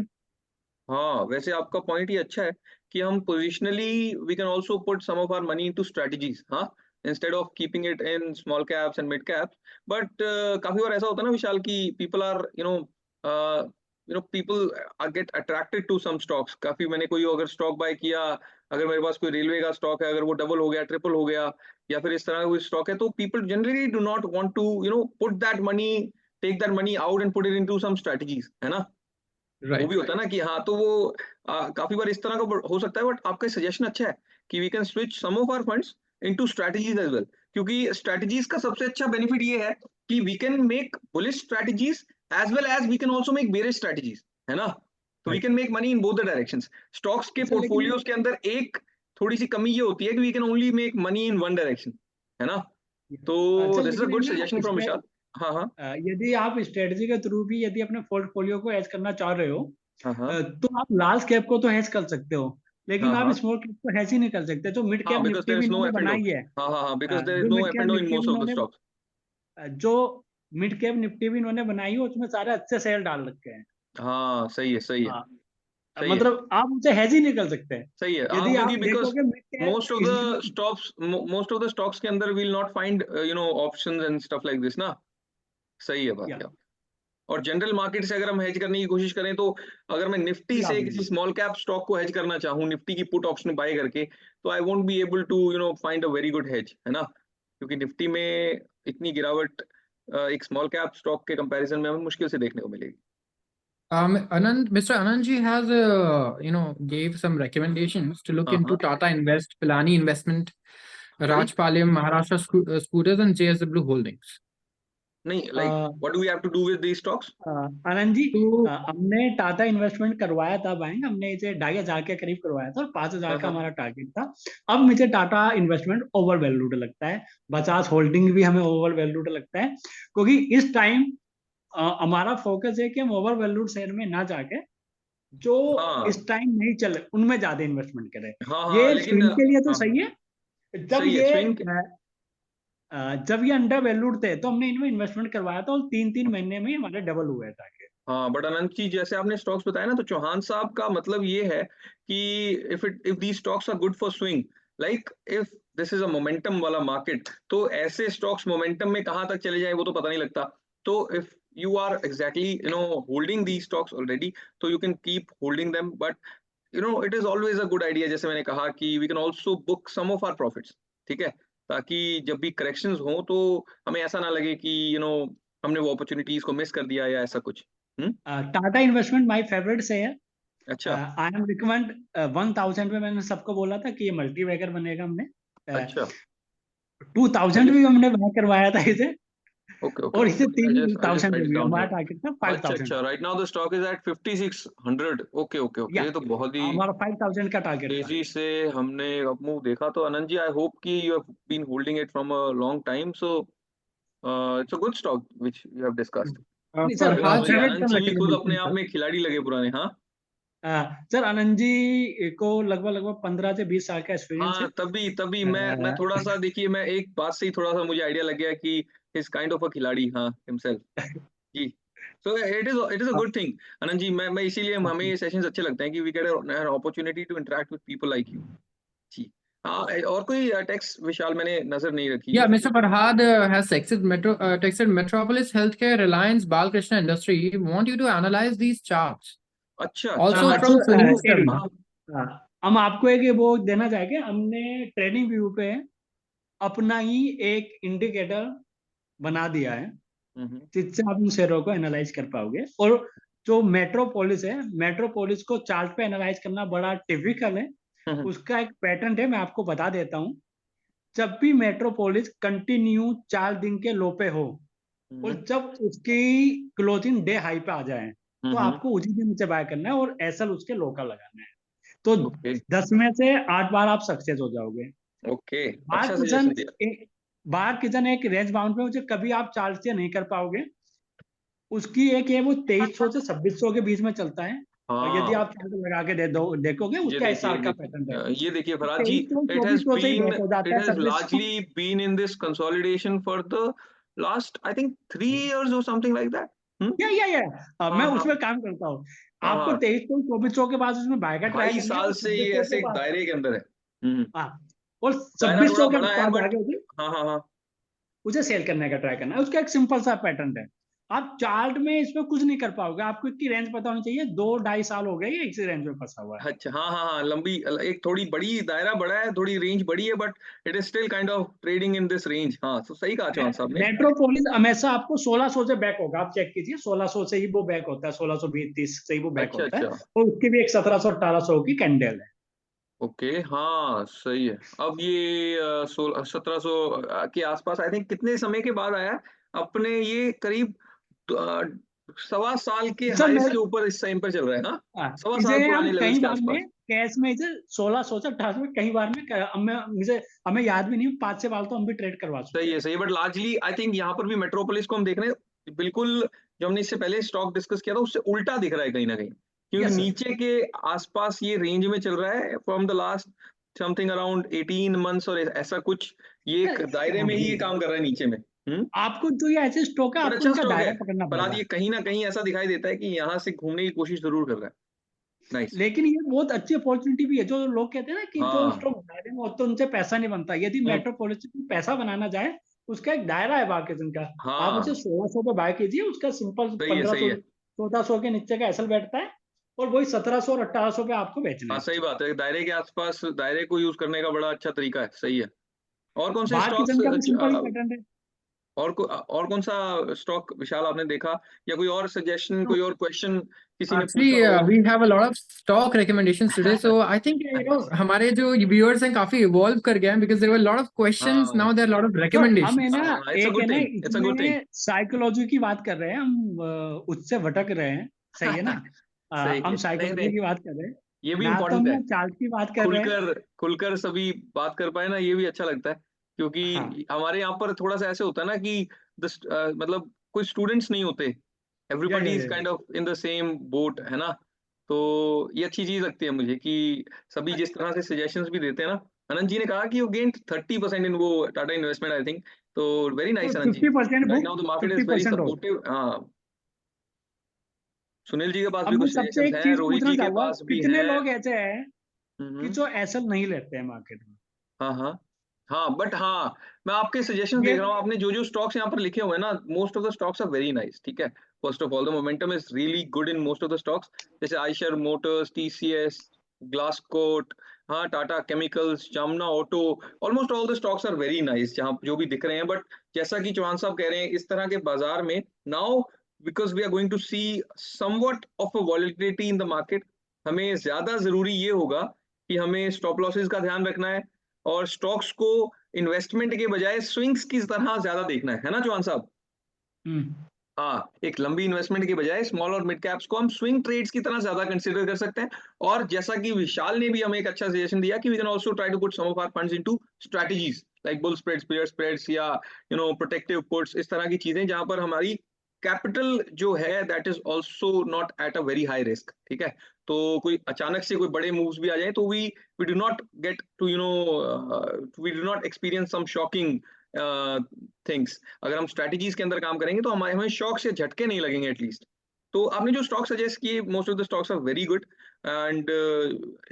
हाँ, वैसे आपका पॉइंट ही अच्छा है कि हम positionally we can also put some of our money into strategies, हाँ, instead of keeping it in small caps and mid caps. But काफी बार ऐसा होता है ना विशाल की people are people get attracted to some stocks. काफी मैंने कोई अगर स्टॉक बाय किया, अगर मेरे पास कोई रेलवे का स्टॉक है, अगर वो डबल हो गया, ट्रिपल हो गया, या फिर इस तरह का कोई स्टॉक है, तो people generally do not want to put that money, take that money out and put it into some strategies, है ना? वो Right. भी होता है ना कि हाँ, तो वो काफी बार इस तरह का हो सकता है, बट आपका सजेशन अच्छा है कि we can switch some of our funds into strategies as well, क्योंकि स्ट्रेटजीज का सबसे अच्छा बेनिफिट ये है कि we can make bullish strategies as well as we can also make bearish strategies, है ना? तो we Right. Can make money in both the directions. Stocks के अच्छा, लेकिन पोर्टफोलियोज के अंदर एक थोड़ी सी कमी ये होती है कि we can only make money in one direction, है ना? तो अच्छा, दिस इज अ लेकिन गुड है ना, सजेशन फ्रॉम इसमें विशाल। हाँ हाँ यदि आप स्ट्रेटजी के थ्रू भी यदि अपने पोर्टफोलियो को हैज करना चाह रहे हो, हाँ हाँ तो आप लार्ज कैप को तो हैज कर सकते हो, लेकिन हाँ आप हाँ स्मॉल कैप को हैज ही नहीं कर सकते। जो मिड हाँ, कैप बिकॉज निफ्टी देयर भी इज नो इन्होंने एफ एंड ओ। बनाई है, हाँ हाँ हाँ, बिकॉज देयर इज जो no mid F cap and O in Nifty भी मोस्ट ऑफ द इन्होंने स्टॉक्स। जो मिड कैप निफ्टी भी इन्होंने बनाई है, उसमें सारे अच्छे सेल डाल रखे हैं। हाँ सही है, सही है, हाँ, सही है, मतलब आप उसे हैज ही नहीं कर सकते। सही है। यदि क्योंकि आप बिकॉज देखोगे mid cap most of the stocks, most of the stocks के अंदर will not find options and stuff like this ना। सही है बात या है। और जनरल मार्केट से अगर हम हेज करने की कोशिश करें, तो अगर मैं निफ्टी से किसी स्मॉल कैप स्टॉक को हेज करना चाहूँ, निफ्टी की पुट ऑप्शन बाय करके, तो I won't be able to find a very good hedge, है ना? क्योंकि निफ्टी में इतनी गिरावट एक स्मॉल कैप स्टॉक के कंपैरिजन में हमें मुश्किल से देखने को मिलेगी। Mr. Anandji has, gave some recommendations to look हाँ into हाँ Tata Invest, Pilani Investment, sorry, Rajpalyam, Maharashtra Scooters, and JSW Holdings. नहीं, like what do we have to do with these stocks? Anand ji, तो हमने टाटा इन्वेस्टमेंट करवाया था bank, हमने इसे 2,500 के करीब करवाया था और 5,000 हाँ का हाँ हमारा टारगेट था। अब मुझे टाटा इन्वेस्टमेंट ओवर वैल्यूड लगता है, बजाज होल्डिंग भी हमें ओवर वैल्यूड लगता है, क्योंकि इस टाइम हमारा फोकस है कि हम ओवर वैल्यूड शेयर में ना जाके जो हाँ इस टाइम नहीं चले उनमें ज्यादा इन्वेस्टमेंट करें। हाँ हाँ, ये लेकिन स्विंग के लिए तो हाँ सही है। जब सही है ये स्विंग। जब ये अंडर वैल्यूड थे तो हमने इनमें इन्वेस्टमेंट करवाया था और 3-3 महीने में ही हमारे डबल हुए थे। हाँ, बट अनंत जी, जैसे आपने स्टॉक्स बताया ना, तो चौहान साहब का मतलब ये है कि if these stocks are good for swing, like if this is a momentum वाला मार्केट, तो ऐसे स्टॉक्स मोमेंटम में कहाँ तक चले जाए वो तो पता नहीं लगता। तो if you are exactly holding the stocks already, तो you can keep holding them, but it is always a good idea, जैसे मैंने कहा कि we can also book some of our profits, ठीक है? ताकि जब भी करेक्शंस हो तो हमें ऐसा ना लगे कि हमने वो अपॉर्चुनिटीज को मिस कर दिया या ऐसा कुछ। हम्म। टाटा इन्वेस्टमेंट माय फेवरेट से है। अच्छा आई एम रिकमेंड 1,000 पे मैंने सबको बोला था कि ये मल्टी बैगर बनेगा। हमने अच्छा 2,000 भी हमने बाय करवाया था इसे, ओके ओके और ओके, इसे आई जस्ट 3,000 राइट में इट भी डाउन हमारा हियर। टारगेट था अच्छा 5,000। अच्छा, right now the stock is at 5600। Okay okay okay, या ये तो बहुत ही हमारा 5,000 का टारगेट था। तेजी से हमने अब मूव देखा। तो आनंद जी, आई होप कि you have been holding it from a long time, so it's a good stock which you have discussed. नहीं सर, लग रहा है Farhad मुझे sir favourite has Anand some ji भी खुद अपने recommendations, आप sir. में खिलाड़ी लगे पुराने। हाँ सर आनंद जी को लगभग लगभग 15 से 20 साल का एक्सपीरियंस है। हाँ, तभी तभी मैं अ, थोड़ा सा, देखिए, मैं एक बात से ही थोड़ा सा मुझे आइडिया लग गया कि इज काइंड ऑफ अ खिलाड़ी, हाँ, हिमसेल्फ जी। So it is a good thing Anand ji. मैं इसीलिए हमें ये सेशंस अच्छे लगते हैं कि we get an opportunity to interact with people like you जी। हाँ, और कोई टेक्स्ट विशाल मैंने नजर नहीं रखी Yeah, है। Mr. Farhad has texted Metropolis Healthcare, Reliance, Balkrishna Industry. Want you to analyze these charts. अच्छा अच्छा Also from Sunil एडी, Sharma. हम आपको एक वो देना चाहेंगे। हमने ट्रेडिंग व्यू पे अपना ही एक इंडिकेटर बना दिया है, जिससे आप उन शेयरों को एनालाइज कर पाओगे। और जो मेट्रोपोलिस है, मेट्रोपोलिस को चार्ट पे एनालाइज करना बड़ा टिपिकल है। उसका एक पैटर्न है, मैं आपको बता देता हूँ। जब भी मेट्रोपोलिस कंटिन्यू 4 दिन के लो पे हो और जब उसकी क्लोजिंग डे हाई पे आ जाए, तो आपको उसी दिन से बाय करना है और एसएल उसके लो का लगाना है। तो ओके 10 में से 8 बार आप सक्सेस हो जाओगे। ओके, बार अच्छा किचन सजेशन दिया। बार किचन एक रेंज बाउंड पे मुझे कभी आप चार्ट से नहीं कर पाओगे। उसकी एक है वो 2,300 से 2,600 के बीच में चलता है। और यदि हाँ, आप चार्ट लगा के देखोगे, ये उसका इस देखिए, साल का पैटर्न है। ये देखिए फराज जी, 2,300 it has 2,400 से ही been बैक हो जाता it है has 2,600। largely been in this consolidation for the last, I think, 3 years or something like that. मैं हाँ हाँ उसमें काम करता हूँ। हाँ आपको हाँ, 2,300 2400 के बाद उसमें बाय का ट्राई 2.5 करना है साल और से ये 2600 ऐसे के एक बाद, दायरे के अंदर है। हाँ, और दायरा थोड़ा 2600 के बड़ा है, बाद बट आगे हाँ हाँ हाँ उसे सेल करने का ट्राई करना है। उसका एक सिंपल सा पैटर्न है। आप चार्ट में इसमें कुछ नहीं कर पाओगे, आपको इसकी रेंज पता होनी चाहिए। 2-2.5 साल हो गए ये इसी रेंज में फंसा हुआ है। अच्छा, हाँ, हाँ, हाँ, लंबी एक थोड़ी बड़ी दायरा बड़ा है, थोड़ी रेंज बड़ी है, but it is still kind of trading in this range. हाँ, तो सही कहा चौहान साहब ने। मेट्रोपोलिस हमेशा आपको 1600 से बैक होगा, आप चेक कीजिए, 1600 से ही वो बैक होता है, 1620-30 से ही वो बैक अच्छा, होता है, अच्छा, और उसकी भी एक 1700-1800 की कैंडल है। ओके, हाँ, सही है। अब ये 1700 के आसपास आई थिंक कितने समय के बाद आया है? अपने ये करीब सवा साल के सर हाईस मैं के ऊपर इस टाइम पर चल रहा है, हाँ? सवा इसे साल हम पुराने कई लेवल्स के बार में आसपास। कैश में इसे 1600 से 1800 में कई बार में मुझे हमें याद भी नहीं, 5-6 बार तो हम भी ट्रेड करवा चुके हैं। सही है, बट लार्जली आई थिंक यहाँ पर भी मेट्रोपोलिस को हम देख रहे हैं, बिल्कुल जो हमने इससे पहले स्टॉक डिस्कस किया था उससे उल्टा दिख रहा है कहीं ना कहीं, क्योंकि यस सर। नीचे के आसपास ये रेंज में चल रहा है from the last something around 18 months, और ऐसा कुछ ये एक दायरे में ही ये काम कर रहा है नीचे में। आपको जो ये ऐसे स्टॉक है, पर आपको अच्छा इनका स्टॉक है, दायरा पकड़ना पर आज पड़ेगा। ये कहीं ना कहीं ऐसा दिखाई देता है कि यहाँ से घूमने की कोशिश जरूर कर रहा है। नाइस। लेकिन ये बहुत अच्छी अपॉर्चुनिटी भी है, जो लोग कहते हैं ना कि जो हाँ। स्टॉक दायरे में होते हैं उनसे पैसा नहीं बनता, यदि हम्म, मेट्रोपोलिस में पैसा बनाना चाहे, उसका एक दायरा है मार्केटिंग का। आप उसे हाँ, 1600 पे बाय कीजिए, उसका सिंपल सही है, सही 1500 है। 1400 के नीचे का एसएल बैठता है, और वही 1700 और 1800 पे आपको बेचना हाँ, है सही उसको। बात है, दायरे के आसपास दायरे को यूज करने का बड़ा अच्छा तरीका है, सही है। और कौन से बाहर स्टॉक्स, किचन का भी सिंपल ही पैटर्न है। और कौन सा स्टॉक विशाल आपने देखा, या कोई और सजेशन, तो कोई और क्वेश्चन किसी ने पूछा Actually, हो? we have a lot of stock recommendations today. So I think हमारे जो viewers हैं काफी evolve कर गए हैं, because there were a lot of questions. हाँ, Now there are a lot of तो हम है recommendations. ना, हाँ, इट्स अ एक है गुड ना, thing, it's a good thing. इसमें साइकोलॉजी की बात कर रहे हैं हम, उससे भटक रहे हैं, सही है ना। सही हम है, नहीं साइकोलॉजी नहीं, की बात कर रहे हैं, ये भी ना तो इम्पोर्टेंट है। हम चार्ट की बात कर रहे हैं। खुलकर खुलकर सभी बात कर पाए ना, ये भी अच्छा लगता है, हाँ, क्योंकि हमारे यहाँ पर थोड़ा सा ऐसे होता है ना कि मतलब कोई स्टूडेंट्स नहीं होते, एवरीबॉडी इज या kind of in the same boat, है ना? तो ये अच्छी चीज लगती है मुझे कि सभी जिस तरह से सजेशंस भी देते हैं ना। अनंत जी ने कहा कि यू गेन 30% इन वो टाटा इन्वेस्टमेंट आई थिंक, तो वेरी तो nice Anant ji. 50% right book, now the market is very 50% हो। सपोर्टिव। हाँ, सुनील जी के पास अब भी मैं कुछ सबसे सजेशंस एक हैं, चीज रोहित पूछना जी के चाहूंगा, पास भी कितने हैं। लोग ऐसे हैं कि हम्म, जो एसएल नहीं लेते हैं मार्केट में? हाँ, हाँ। हाँ, बट हाँ, मैं आपके सजेशंस ये देख रहा हूँ, आपने जो-जो स्टॉक्स यहाँ पर लिखे हुए हैं ना, most of the stocks are very nice, ठीक है? First of all, the momentum is really good in most of the stocks, जैसे आइशर मोटर्स, टीसीएस, ग्लासकोट, हाँ, Tata Chemicals, Jamna Auto, almost all the stocks are very nice, जहाँ जो भी दिख रहे हैं। बट जैसा कि चौहान साहब कह रहे हैं, इस तरह के बाज़ार में now because we are going to see somewhat of a volatility in the market, हमें ज़्यादा ज़रूरी ये होगा कि हमें स्टॉप लॉसेस का ध्यान रखना है, और स्टॉक्स को इन्वेस्टमेंट के बजाय स्विंग्स की तरह ज्यादा देखना है ना चौहान साहब? हम्म, हाँ, एक लंबी इन्वेस्टमेंट के बजाय स्मॉल और मिड कैप्स को हम स्विंग ट्रेड्स की तरह ज्यादा कंसीडर कर सकते हैं। और जैसा कि विशाल ने भी हमें एक अच्छा सजेशन दिया कि we can also try to put some of our funds into strategies like bull spreads, bear spreads, या प्रोटेक्टिव पुट्स, इस तरह की चीजें जहां पर हमारी कैपिटल जो है that is also not at a very high risk, ठीक है? तो कोई अचानक से कोई बड़े मूव्स भी आ जाए तो we do not get to we do not experience some shocking things. अगर हम स्ट्रेटजीज के अंदर काम करेंगे तो हमारे हमें शॉक से झटके नहीं लगेंगे एटलीस्ट। तो आपने जो स्टॉक सजेस्ट किए, most of the stocks are very good, and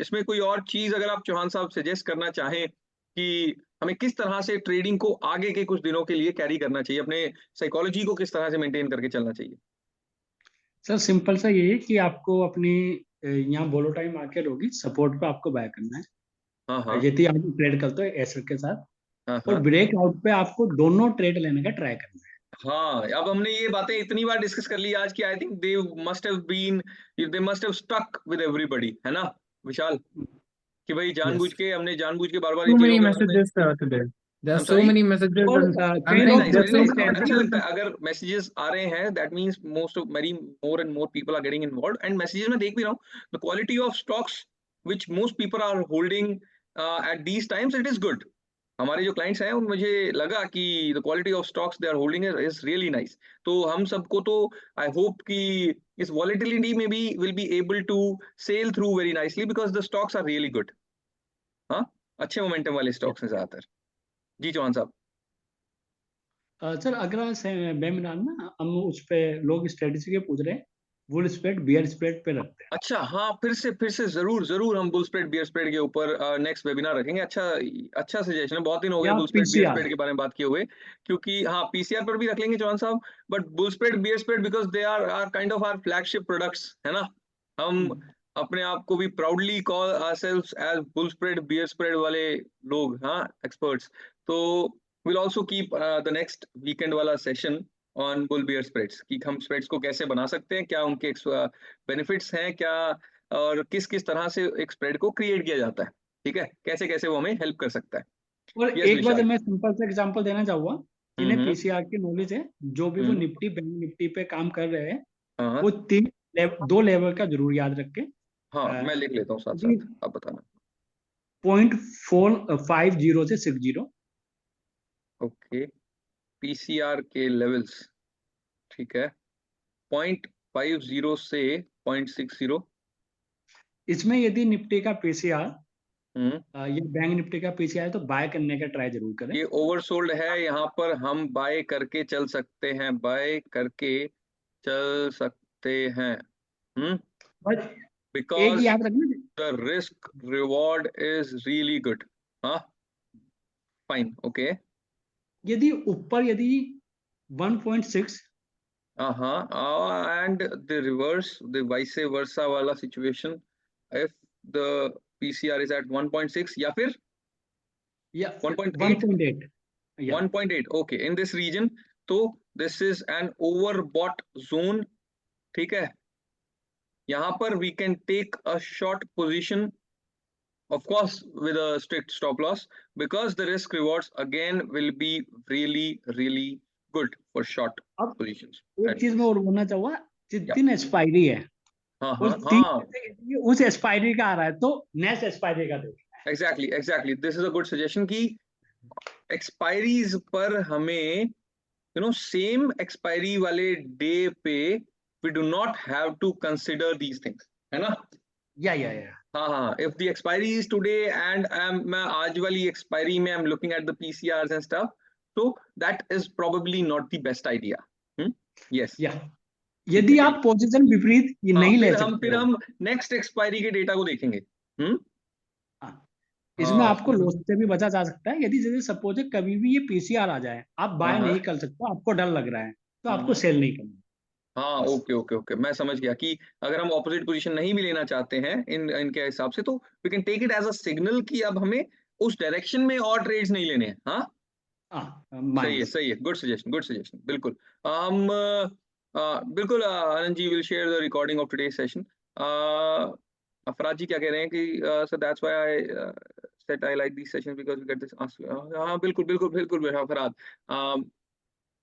इसमें कोई और चीज अगर आप चौहान साहब सजेस्ट करना चाहें कि हमें किस तरह से ट्रेडिंग को आगे के कुछ दिनों के लिए कैरी करना चाहिए, अपने साइकोलॉजी को किस तरह से मेंटेन करके चलना चाहिए? सर सिंपल सा ये है कि आपको अपनी यहाँ वोलेटाइल मार्केट होगी, सपोर्ट पे आपको बाय करना हाँ, है, हाँ, यदि आप ट्रेड करते हो एसएल के साथ, हाँ, और हाँ, ब्रेकआउट पे आपको दोनों ट्रेड लेने का ट्राई करना है। हाँ। अब हमने ये बातें इतनी बार डिस्कस कर ली आज की, I think they must have stuck with everybody, है ना विशाल? कि भाई Yes. हमने जानबूझ के बार-बार Too इन चीजों many के बारे में। messages today. There I are am so sorry? many messages, और and I'm कई वेरी saying लोग nice, there's very so nice. many अब अच्छा messages. लगता है अगर मैसेजेस आ रहे हैं, दैट मीन्स मोस्ट ऑफ मेरी more and more people are getting involved, and messages में देख भी रहा हूँ the quality of stocks which most people are holding at these times, it is good. हमारे जो क्लाइंट्स हैं उन मुझे लगा कि the quality of stocks they are holding is really nice. तो हम सबको तो आई होप कि इस वॉलेटिलिटी में भी will be able to sell through very nicely because the stocks are really good. हाँ, अच्छे मोमेंटम वाले स्टॉक्स हैं ज्यादातर। जी चौहान साहब। सर अगला वेबिनार ना हम उस पे लोग स्ट्रेटेजी के पूछ रहे हैं, बुल स्प्रेड बियर स्प्रेड पे रखते हैं। अच्छा, हाँ, फिर से ज़रूर हम बुल स्प्रेड, बियर स्प्रेड के ऊपर नेक्स्ट वेबिनार रखेंगे। अच्छा सजेशन है, बहुत दिन हो गए या bull spread, bear PCR. Spread के बारे में बात किए हुए। क्योंकि हाँ, पीसीआर पर भी रख लेंगे चौहान साहब, but bull spread, bear spread because they are kind of our flagship products, है ना? हम अपने आप को भी proudly call ourselves as bull spread, bear spread वाले लोग, हाँ, एक्सपर्ट्स। तो will also keep the next weekend वाला session on bull bear spreads, कि हम स्प्रेड्स को कैसे बना सकते हैं, क्या उनके बेनिफिट्स हैं क्या, और किस तरह से एक स्प्रेड को क्रिएट किया जाता है, ठीक है? कैसे-कैसे वो हमें हेल्प कर सकता है। और यस एक बात विशाल। मैं सिंपल सा एग्जांपल देना चाहूंगा, जिन्हें हुँ। पीसीआर की नॉलेज है, जो भी वो हुँ। निफ्टी बैंक निफ्टी पे काम कर रहे हैं, हाँ, वो दो लेवल का जरूर याद रखें। हाँ, मैं लिख लेता हूँ यदि साथ-साथ, आप बताना। 0.450 से 60, ओके, पीसीआर के लेवल्स, ठीक है, 0.50 से 0.60। इसमें यदि निफ्टी का पीसीआर हुँ। या बैंक निफ्टी का पीसीआर तो बाय करने का ट्राई जरूर करें। ये ओवरसोल्ड है, यहाँ पर हम बाय करके चल सकते हैं, बाय करके चल सकते हैं। हुँ, बस एक बिकॉज़ याद रखना, the risk reward is really good. हाँ, fine, okay. यदि ऊपर यदि 1.6, And the reverse, the vice versa वाला situation, if the PCR is at 1.6 या फिर या 1.8, 1.8, या 1.8, okay, in this region, तो this is an overbought zone, ठीक है? यहाँ पर we can take a short position, of course with a strict stop loss, because the risk rewards again will be really good for short अब positions एक at चीज मैं least. और बोलना चाहूंगा, जिस Yeah. दिन एक्सपायरी है उस तीन हाँ, में से यदि उस एक्सपायरी का आ रहा है तो नेक्स्ट एक्सपायरी का देखना exactly, this is a good suggestion कि एक्सपायरीज पर हमें सेम एक्सपायरी वाले डे पे we do not have to consider these things, है ना? है। या हाँ, if the expiry is today and मैं आज वाली एक्सपायरी में I am looking at the PCRs and stuff, तो that is probably not the best idea. Yes, या ठीक यदि है। आप पोजीशन विपरीत ये हाँ, नहीं ले फिर हम सकते फिर हो, हम नेक्स्ट एक्सपायरी के डेटा को देखेंगे। हम्म। हाँ, इसमें हाँ, आपको लॉस से भी बचा जा सकता है। यदि जैसे सपोज कभी भी ये पीसीआर आ जाए, आप बाय हाँ, नहीं कर सकते, आपको डर लग रहा है, तो आपको हम्म। सेल नहीं करना हाँ, बस। ओके, मैं समझ गया कि अगर हम ऑपोजिट पोजीशन नहीं भी लेना चाहते हैं इनके हिसाब से, तो we can take it as a signal कि अब हमें उस डायरेक्शन में और ट्रेड्स नहीं लेने हैं। हाँ, हाँ, सही माइनस। है, गुड सजेशन, बिल्कुल। हम बिल्कुल, Anand ji will share the recording of today's session. Afraz ji क्या कह रहे हैं कि so that's why I said I like this session because we get this. हाँ, बिल्कुल Farhad.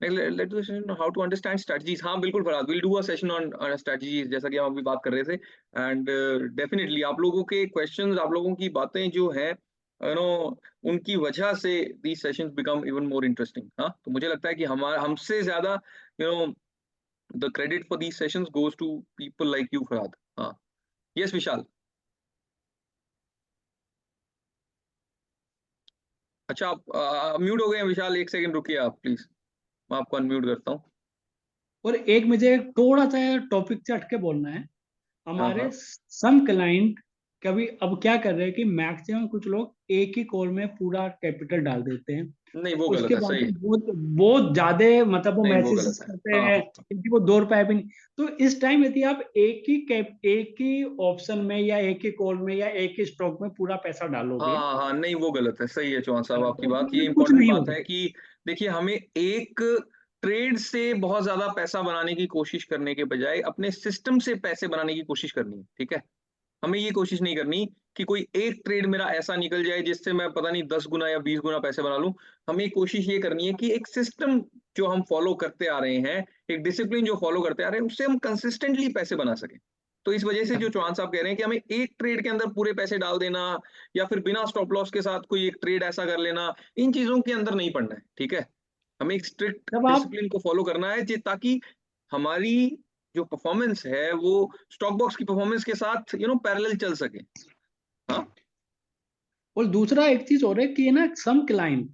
Let's do how to understand strategies. हाँ, बिल्कुल Farhad, will do a session on strategies, जैसा कि हम अभी बात कर रहे थे। एंड डेफिनेटली आप लोगों के क्वेश्चंस, आप लोगों की बातें जो हैं, उनकी वजह से these sessions become even more interesting। हाँ, तो मुझे लगता है कि हमारा हमसे ज्यादा you know the credit for these sessions goes to people like you, Farhad. हाँ, यस विशाल। अच्छा, आप म्यूट हो गए हैं विशाल, एक सेकंड रुकिए आप प्लीज, मैं आपको अनम्यूट करता हूँ। और एक मुझे थोड़ा सा टॉपिक से हटके बोलना है। हमारे हाँ, सम क्लाइंट कभी अब क्या कर रहे हैं कि मैक्सिमम कुछ लोग एक ही कॉल में पूरा कैपिटल डाल देते हैं, नहीं वो उसके गलत है, बाद सही है। में बहुत बहुत ज्यादा मतलब वो नहीं वो मैसेजेस गलत है। करते हाँ, हैं, किसी को 2 रुपए भी नहीं। तो इस टाइम यदि आप एक ही ऑप्शन में या एक ही कॉल में या एक ही स्टॉक में पूरा पैसा डालोगे, हाँ, नहीं वो गलत है, सही है चौहान साहब आपकी तो बात, ये उसमें कुछ इंपॉर्टेंट नहीं बात होगा। है कि देखिए, हमें एक ट्रेड से बहुत ज्यादा पैसा बनाने की कोशिश करने के बजाय अपने सिस्टम से पैसे बनाने की कोशिश करनी है, ठीक है? हमें ये कोशिश नहीं करनी कि कोई एक ट्रेड मेरा ऐसा निकल जाए जिससे मैं पता नहीं 10 गुना या 20 गुना पैसे बना लूं। हमें कोशिश ये करनी है कि एक सिस्टम जो हम फॉलो करते आ रहे हैं, एक डिसिप्लिन जो फॉलो करते आ रहे हैं, उससे हम कंसिस्टेंटली पैसे बना सकें। तो इस वजह से जो चौहान साहब कह रहे हैं कि हमें एक ट्रेड के अंदर पूरे पैसे डाल देना, या फिर बिना स्टॉप लॉस के साथ कोई एक ट्रेड ऐसा कर लेना, इन चीजों के अंदर नहीं पड़ना है, ठीक है? हमें एक स्ट्रिक्ट जब आप डिसिप्लिन को फॉलो करना है, ताकि हमारी जो परफॉर्मेंस है वो स्टॉक बॉक्स की परफॉर्मेंस के साथ पैरेलल चल सके। हाँ। और दूसरा एक चीज और है कि ना सम क्लाइंट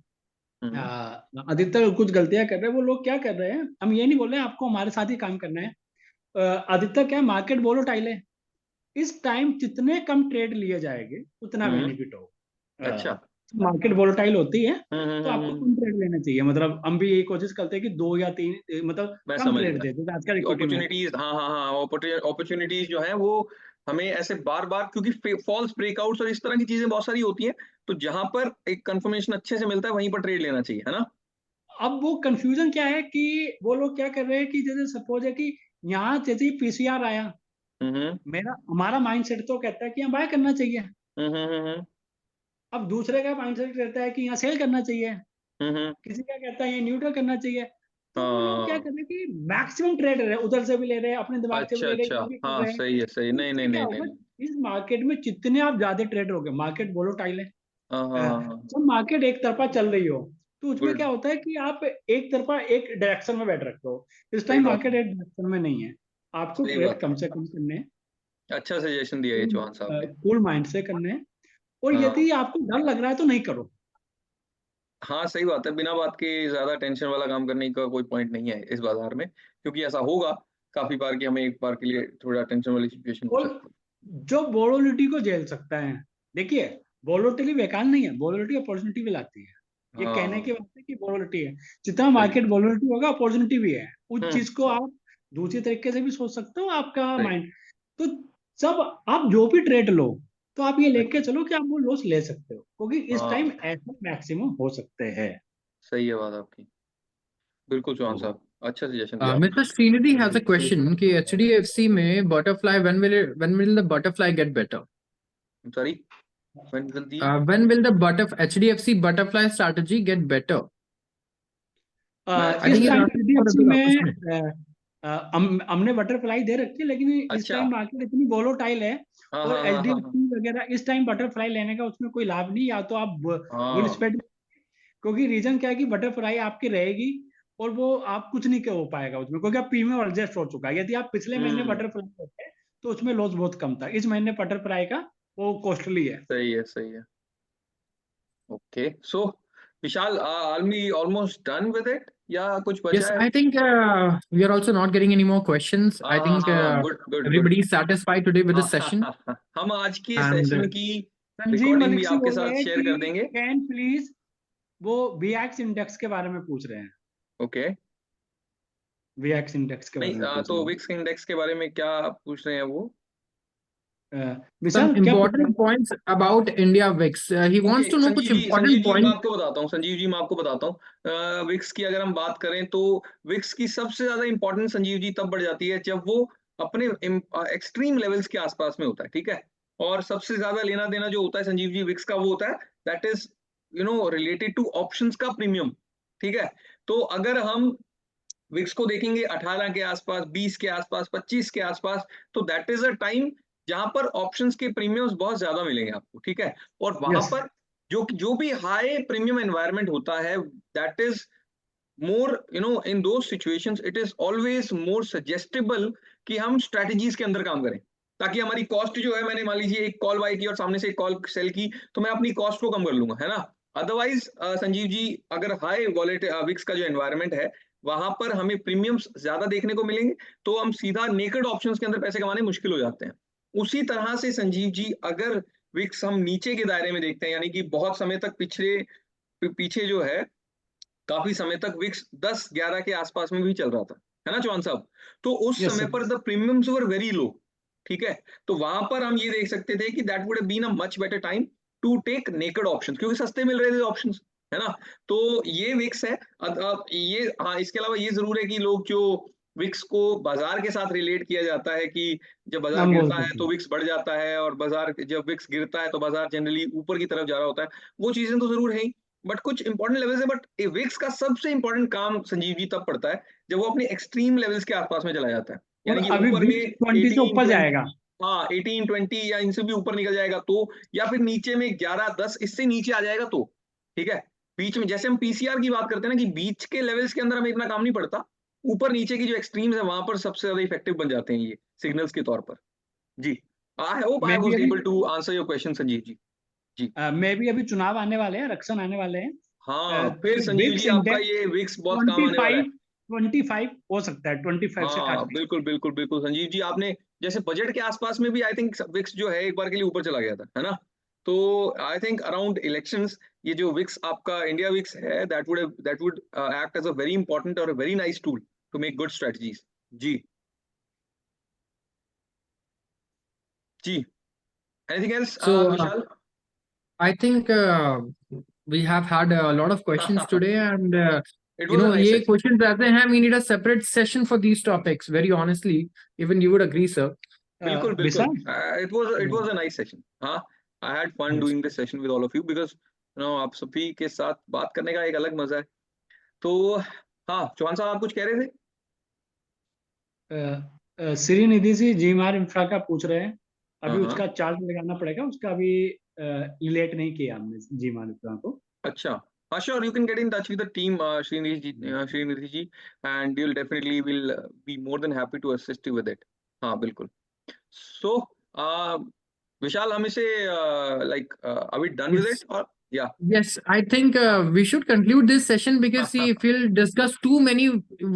हम्म। अधिकतर कुछ गलतियां कर रहे हैं। वो लोग क्या कर रहे हैं, हम ये नहीं बोल रहे हैं आपको हमारे साथ ही काम करना है, अधिकतर क्या है, मार्केट वोलेटाइल है, इस टाइम जितने कम ट्रेड लिए जाएंगे उतना बेनिफिट हो। अच्छा। मार्केट वोलेटाइल होती है तो आपको हम्म। कम ट्रेड लेना चाहिए, मतलब हम भी यही कोशिश करते हैं कि 2 या 3 मतलब मैं कम समझ ट्रेड गया। देते हैं आजकल इक्विटी में। अपॉर्चुनिटीज, हाँ हाँ हाँ, अपॉर्चुनिटीज जो है वो हमें ऐसे बार बार, क्योंकि फॉल्स ब्रेकआउट्स और इस तरह की चीजें बहुत सारी होती हैं, तो जहां पर एक कंफर्मेशन अच्छे से मिलता है वहीं पर ट्रेड लेना चाहिए, है ना। अब वो कंफ्यूजन क्या है कि वो लोग क्या कर रहे हैं कि जैसे सपोज है कि यहाँ जैसे पीसीआर आया, हम्म हमारा माइंडसेट तो कहता है कि यहाँ बाय करना चाहिए। हम्म अब दूसरे का माइंडसेट रहता है कि यहाँ सेल करना चाहिए, हम्म। किसी का कहता है ये न्यूट्रल करना चाहिए। तो वो लोग क्या हाँ, कर रहे हैं कि मैक्सिमम ट्रेड ले रहे हैं, उधर से भी ले रहे हैं, अपने दिमाग से भी अच्छा ले रहे हैं, अच्छा, ये भी कर हाँ रहे हैं। सही है, सही, तो नहीं नहीं इससे क्या नहीं होगा, नहीं। इस मार्केट में जितने आप ज्यादा ट्रेड होगे, मार्केट वोलेटाइल है, हाँ हाँ हाँ हाँ। जब मार्केट एक तरफा चल रही हो तो उसमें गुड। क्या होता है कि आप एक तरफा एक डायरेक्शन में बैठ रखते हो। इस सही टाइम बात मार्केट है, एक डायरेक्शन में नहीं है, आपको सही ट्रेड बात कम है। से कम करने हैं, अच्छा सजेशन दिया ये चौहान साहब ने। कूल माइंड से करने हैं। और हाँ यदि आपको डर लग रहा है तो नहीं करो। हाँ, सही बात है, बिना बात के ज्यादा टेंशन वाला काम करने का कोई पॉइंट नहीं है इस बाजार में, क्योंकि ऐसा होगा काफी बार कि हमें एक बार के लिए थोड़ा टेंशन वाली सिचुएशन हो और सकती जो वोलेटिलिटी को झेल सकता है, देखिए वोलेटिलिटी बेकार नहीं है, वोलेटिलिटी अपॉर्चुनिटी भी लाती है। है। ये कहने हाँ की बात है कि वोलेटिलिटी है, जितना सही है। मार्केट वोलेटिलिटी होगा अपॉर्चुनिटी भी है। उस चीज को सही आप दूसरी तरीके से भी सोच सकते हो, आपका सही। माइंड। तो जब आप जो भी ट्रेड लो तो आप ये लेके अच्छा। चलो कि आप वो लॉस ले सकते हो, क्योंकि इस टाइम हाँ ऐसा मैक्सिमम हो सकते हैं। सही है बात आपकी, बिल्कुल चौहान तो साहब, अच्छा सजेशन दिया आपने। Mr. Srinidhi has a question कि HDFC में butterfly when will the butterfly get better? Sorry, when will the When will the HDFC butterfly strategy get better? मैं I इस think he's time asking for a HDFC good में opportunity. हमने butterfly दे रखी है, लेकिन इस अच्छा, टाइम मार्केट इतनी वोलोटाइल है हाँ और हाँ हाँ हाँ हाँ एचडीएफसी वगैरह इस टाइम बटरफ्लाई लेने का उसमें कोई लाभ नहीं, या तो आप बुल हाँ, स्पेड, क्योंकि रीजन क्या है कि बटरफ्लाई आपकी रहेगी और वो आप कुछ नहीं हो पाएगा उसमें, क्योंकि आप प्रीमियम एडजस्ट हो चुका है। यदि आप पिछले महीने हम्म, बटरफ्लाई करते तो उसमें लॉस बहुत कम था, इस महीने बटरफ्लाई का वो कॉस्टली है। सही है सही है। Okay, so Vishal, are we almost done with it या कुछ Yes, बचा है? I think we are also not getting any more questions. I think हाँ, good good good. everybody is satisfied today with the हाँ हाँ session. हाँ हाँ, हम आज के And सेशन की संजीव रिकॉर्डिंग भी मलिक जी आपके बोल रहे साथ हैं शेयर कि कर देंगे। कैन प्लीज, वो वीएक्स इंडेक्स के बारे में पूछ रहे हैं, ओके। वीएक्स इंडेक्स के नहीं, बारे में पूछ रहे तो हैं। विक्स इंडेक्स के बारे में क्या पूछ रहे हैं वो? some विशाल क्या पूछ रहे important हैं? points about India VIX. He okay, wants to know कुछ संजीव important जी मैं point. आपको बताता हूँ, संजीव जी मैं आपको बताता हूँ, विक्स की अगर हम बात करें तो विक्स की सबसे ज्यादा इंपॉर्टेंस संजीव जी तब बढ़ जाती है जब वो अपने एक्सट्रीम लेवल्स के आसपास में होता है, ठीक है। और सबसे ज्यादा लेना देना जो होता है संजीव जी विक्स का, वो होता है that is related two options का प्रीमियम, ठीक है। तो अगर हम विक्स को देखेंगे 18 के आसपास, 20 के आसपास, 25 के आसपास, तो दैट इज अ टाइम जहां पर ऑप्शंस के प्रीमियम्स बहुत ज्यादा मिलेंगे आपको, ठीक है। और वहां यस, पर जो भी हाई प्रीमियम एनवायरनमेंट होता है, दैट इज मोर इन दो situations it is always more suggestible कि हम स्ट्रेटजीज के अंदर काम करें, ताकि हमारी कॉस्ट जो है, मैंने मान लीजिए एक कॉल बाय की और सामने से एक कॉल सेल की, तो मैं अपनी कॉस्ट को कम कर लूंगा, है ना। अदरवाइज संजीव जी, अगर हाई वॉलेट विक्स का जो एनवायरनमेंट है वहां पर हमें प्रीमियम्स ज्यादा देखने को मिलेंगे, तो हम सीधा नेकेड ऑप्शंस के अंदर पैसे कमाने मुश्किल हो जाते हैं। उसी तरह से संजीव जी, अगर विक्स हम नीचे के दायरे में देखते हैं, यानी कि बहुत समय तक पीछे जो है, काफी समय तक विक्स 10-11 के आसपास में भी चल रहा था, है ना चौहान साहब। तो उस यस समय सर। पर the premiums were very low, ठीक है। तो वहां पर हम ये देख सकते थे कि that would have been a much better time to take naked options, क्योंकि सस्ते मिल रहे थे ऑप्शंस, है ना। तो ये विक्स है। ये, हाँ, इसके अलावा ये जरूर है कि लोग जो विक्स को बाजार के साथ रिलेट किया जाता है कि जब बाजार हम गिरता बोलते है थे। तो विक्स बढ़ जाता है, और बाजार जब विक्स गिरता है तो बाजार जनरली ऊपर की तरफ जा रहा होता है। वो चीजें तो जरूर है ही, बट कुछ इंपॉर्टेंट लेवल्स है। बट विक्स का सबसे इंपॉर्टेंट काम संजीव जी तब पड़ता है जब वो अपने एक्सट्रीम लेवल्स के आसपास में चला जाता है, और यानी कि अभी ऊपर में विक्स 20 से 18 ऊपर 20, जाएगा। हाँ 18 20 या इनसे भी ऊपर निकल जाएगा तो, या फिर नीचे में 11 10 इससे नीचे आ जाएगा तो, ठीक है। बीच में जैसे हम पीसीआर की बात करते हैं ना, कि बीच के लेवल्स के अंदर हमें इतना काम नहीं पड़ता, ऊपर नीचे की जो एक्सट्रीम्स है वहां पर सबसे ज्यादा इफेक्टिव बन जाते हैं ये सिग्नल्स के तौर पर। जी, आई होप आई मैं भी वाज अभी able to answer your question Sanjeev ji. जी मैं भी अभी चुनाव आने वाले हैं, इलेक्शन आने वाले हैं। हाँ, फिर तो संजीव विक्स जी आपका इंडेक्स ये विक्स बहुत काम आने वाला 25, है। 25 हो सकता है, 25 से हाँ काट बिल्कुल बिल्कुल बिल्कुल संजीव जी, आपने जैसे बजट के आसपास में भी आई थिंक विक्स जो है एक बार के लिए ऊपर चला गया था, है ना? तो आई थिंक अराउंड इलेक्शंस ये जो विक्स आपका इंडिया विक्स है that would act as a very important और very nice tool to make good strategies. जी जी, anything else So Vishal? I think we have had a lot of questions today, and it you was a know, nice ये session. questions आते हैं, we need a separate session for these topics. Very honestly, even you would agree, sir. बिल्कुल बिल्कुल, Vishal, it was a nice session. हाँ, I had fun Yes. Doing this session with all of you because आप सभी के साथ बात करने का एक अलग मजा है। तो हाँ, चौहान साहब आप कुछ कह रहे थे? श्रीनिधि जी जीमार इंफ्रा का पूछ रहे हैं, हाँ, अभी हाँ। उसका चार्ज लगाना पड़ेगा, उसका अभी रिलेट नहीं किया हमने जीमार इंफ्रा को। अच्छा। हाँ, sure you can get in touch with the team Shrinidhi ji and you'll definitely will be more than happy to assist you with it। हाँ, बिल्कुल। So, विशाल हम इसे are we done with Yes. it or yeah? Yes, I think we should conclude this session because see, if we'll discuss too many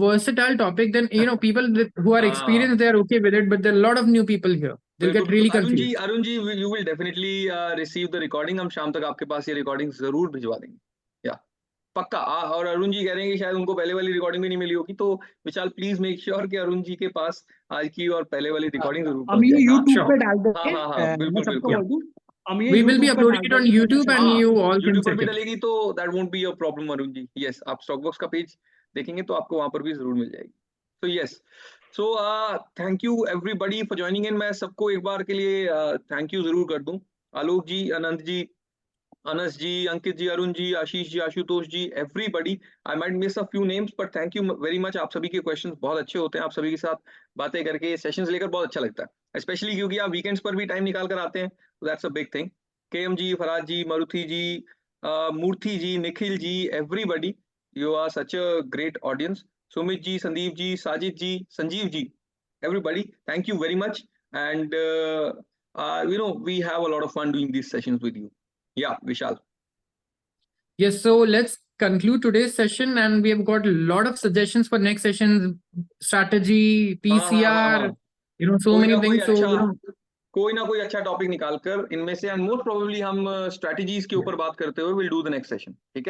versatile topic, then you know people who are हाँ, experienced, they are okay with it, but there are a lot of new people here. They'll बिल्कुल, get बिल्कुल। really confused. Arun ji you will definitely receive the recording। हम शाम तक आपके पास ये recording ज़रूर भिजवा देंगे। या पक्का। और अरुण जी कह रहे हैं कि शायद उनको पहले वाली रिकॉर्डिंग भी नहीं मिली होगी, तो विशाल प्लीज़ मेक श्योर कि अरुण जी के पास आज की और पहले वाली रिकॉर्डिंग ज़रूर हम पहुँच ये जाए। हाँ? YouTube Sure. पे डाल हाँ, देंगे, हाँ, हाँ। मैं बिल्कुल, सबको बिल्कुल। बोल दूं, हम ये We will be यूट्यूब पे डाल uploading it on देंगे YouTube, and हाँ, you all can यूट्यूब पर check भी it. डलेगी तो that won't be a problem Arun ji. Yes, आप स्टॉकबॉक्स का पेज देखेंगे तो आपको वहाँ पर भी ज़रूर मिल जाएगी। तो yes, so thank you everybody for joining in. मैं सबको एक बार के लिए थैंक यू ज़रूर कर दूँ। Alok ji, Anant ji, Anas ji, Ankit ji, Arun ji, Ashish ji, Ashutosh ji, everybody. I might miss a few names but thank you very much. आप सभी के क्वेश्चंस बहुत अच्छे होते हैं। आप सभी के साथ बातें करके, सेशंस लेकर बहुत अच्छा लगता है। स्पेशली क्योंकि आप वीकेंड्स पर भी टाइम निकाल कर आते हैं, तो that's a big thing. KM ji, Faraz ji, Maruti ji, Murthy ji, Nikhil ji, everybody, you are such a great audience. Sumit ji, Sandeep ji, Sajid ji, Sanjeev ji, everybody, thank you very much, and we have a lot of fun doing these sessions with you। Yeah, Vishal। Yes, so let's conclude today's session, and we have got a lot of suggestions for next sessions, strategy, हाँ, हाँ, हाँ, PCR, हाँ। you know, so many things. So you know, कोई ना कोई अच्छा topic निकाल कर इनमें से, एंड मोस्ट प्रोबेबली हम स्ट्रेटजीज के ऊपर बात करते हुए will do the next session. ठीक है।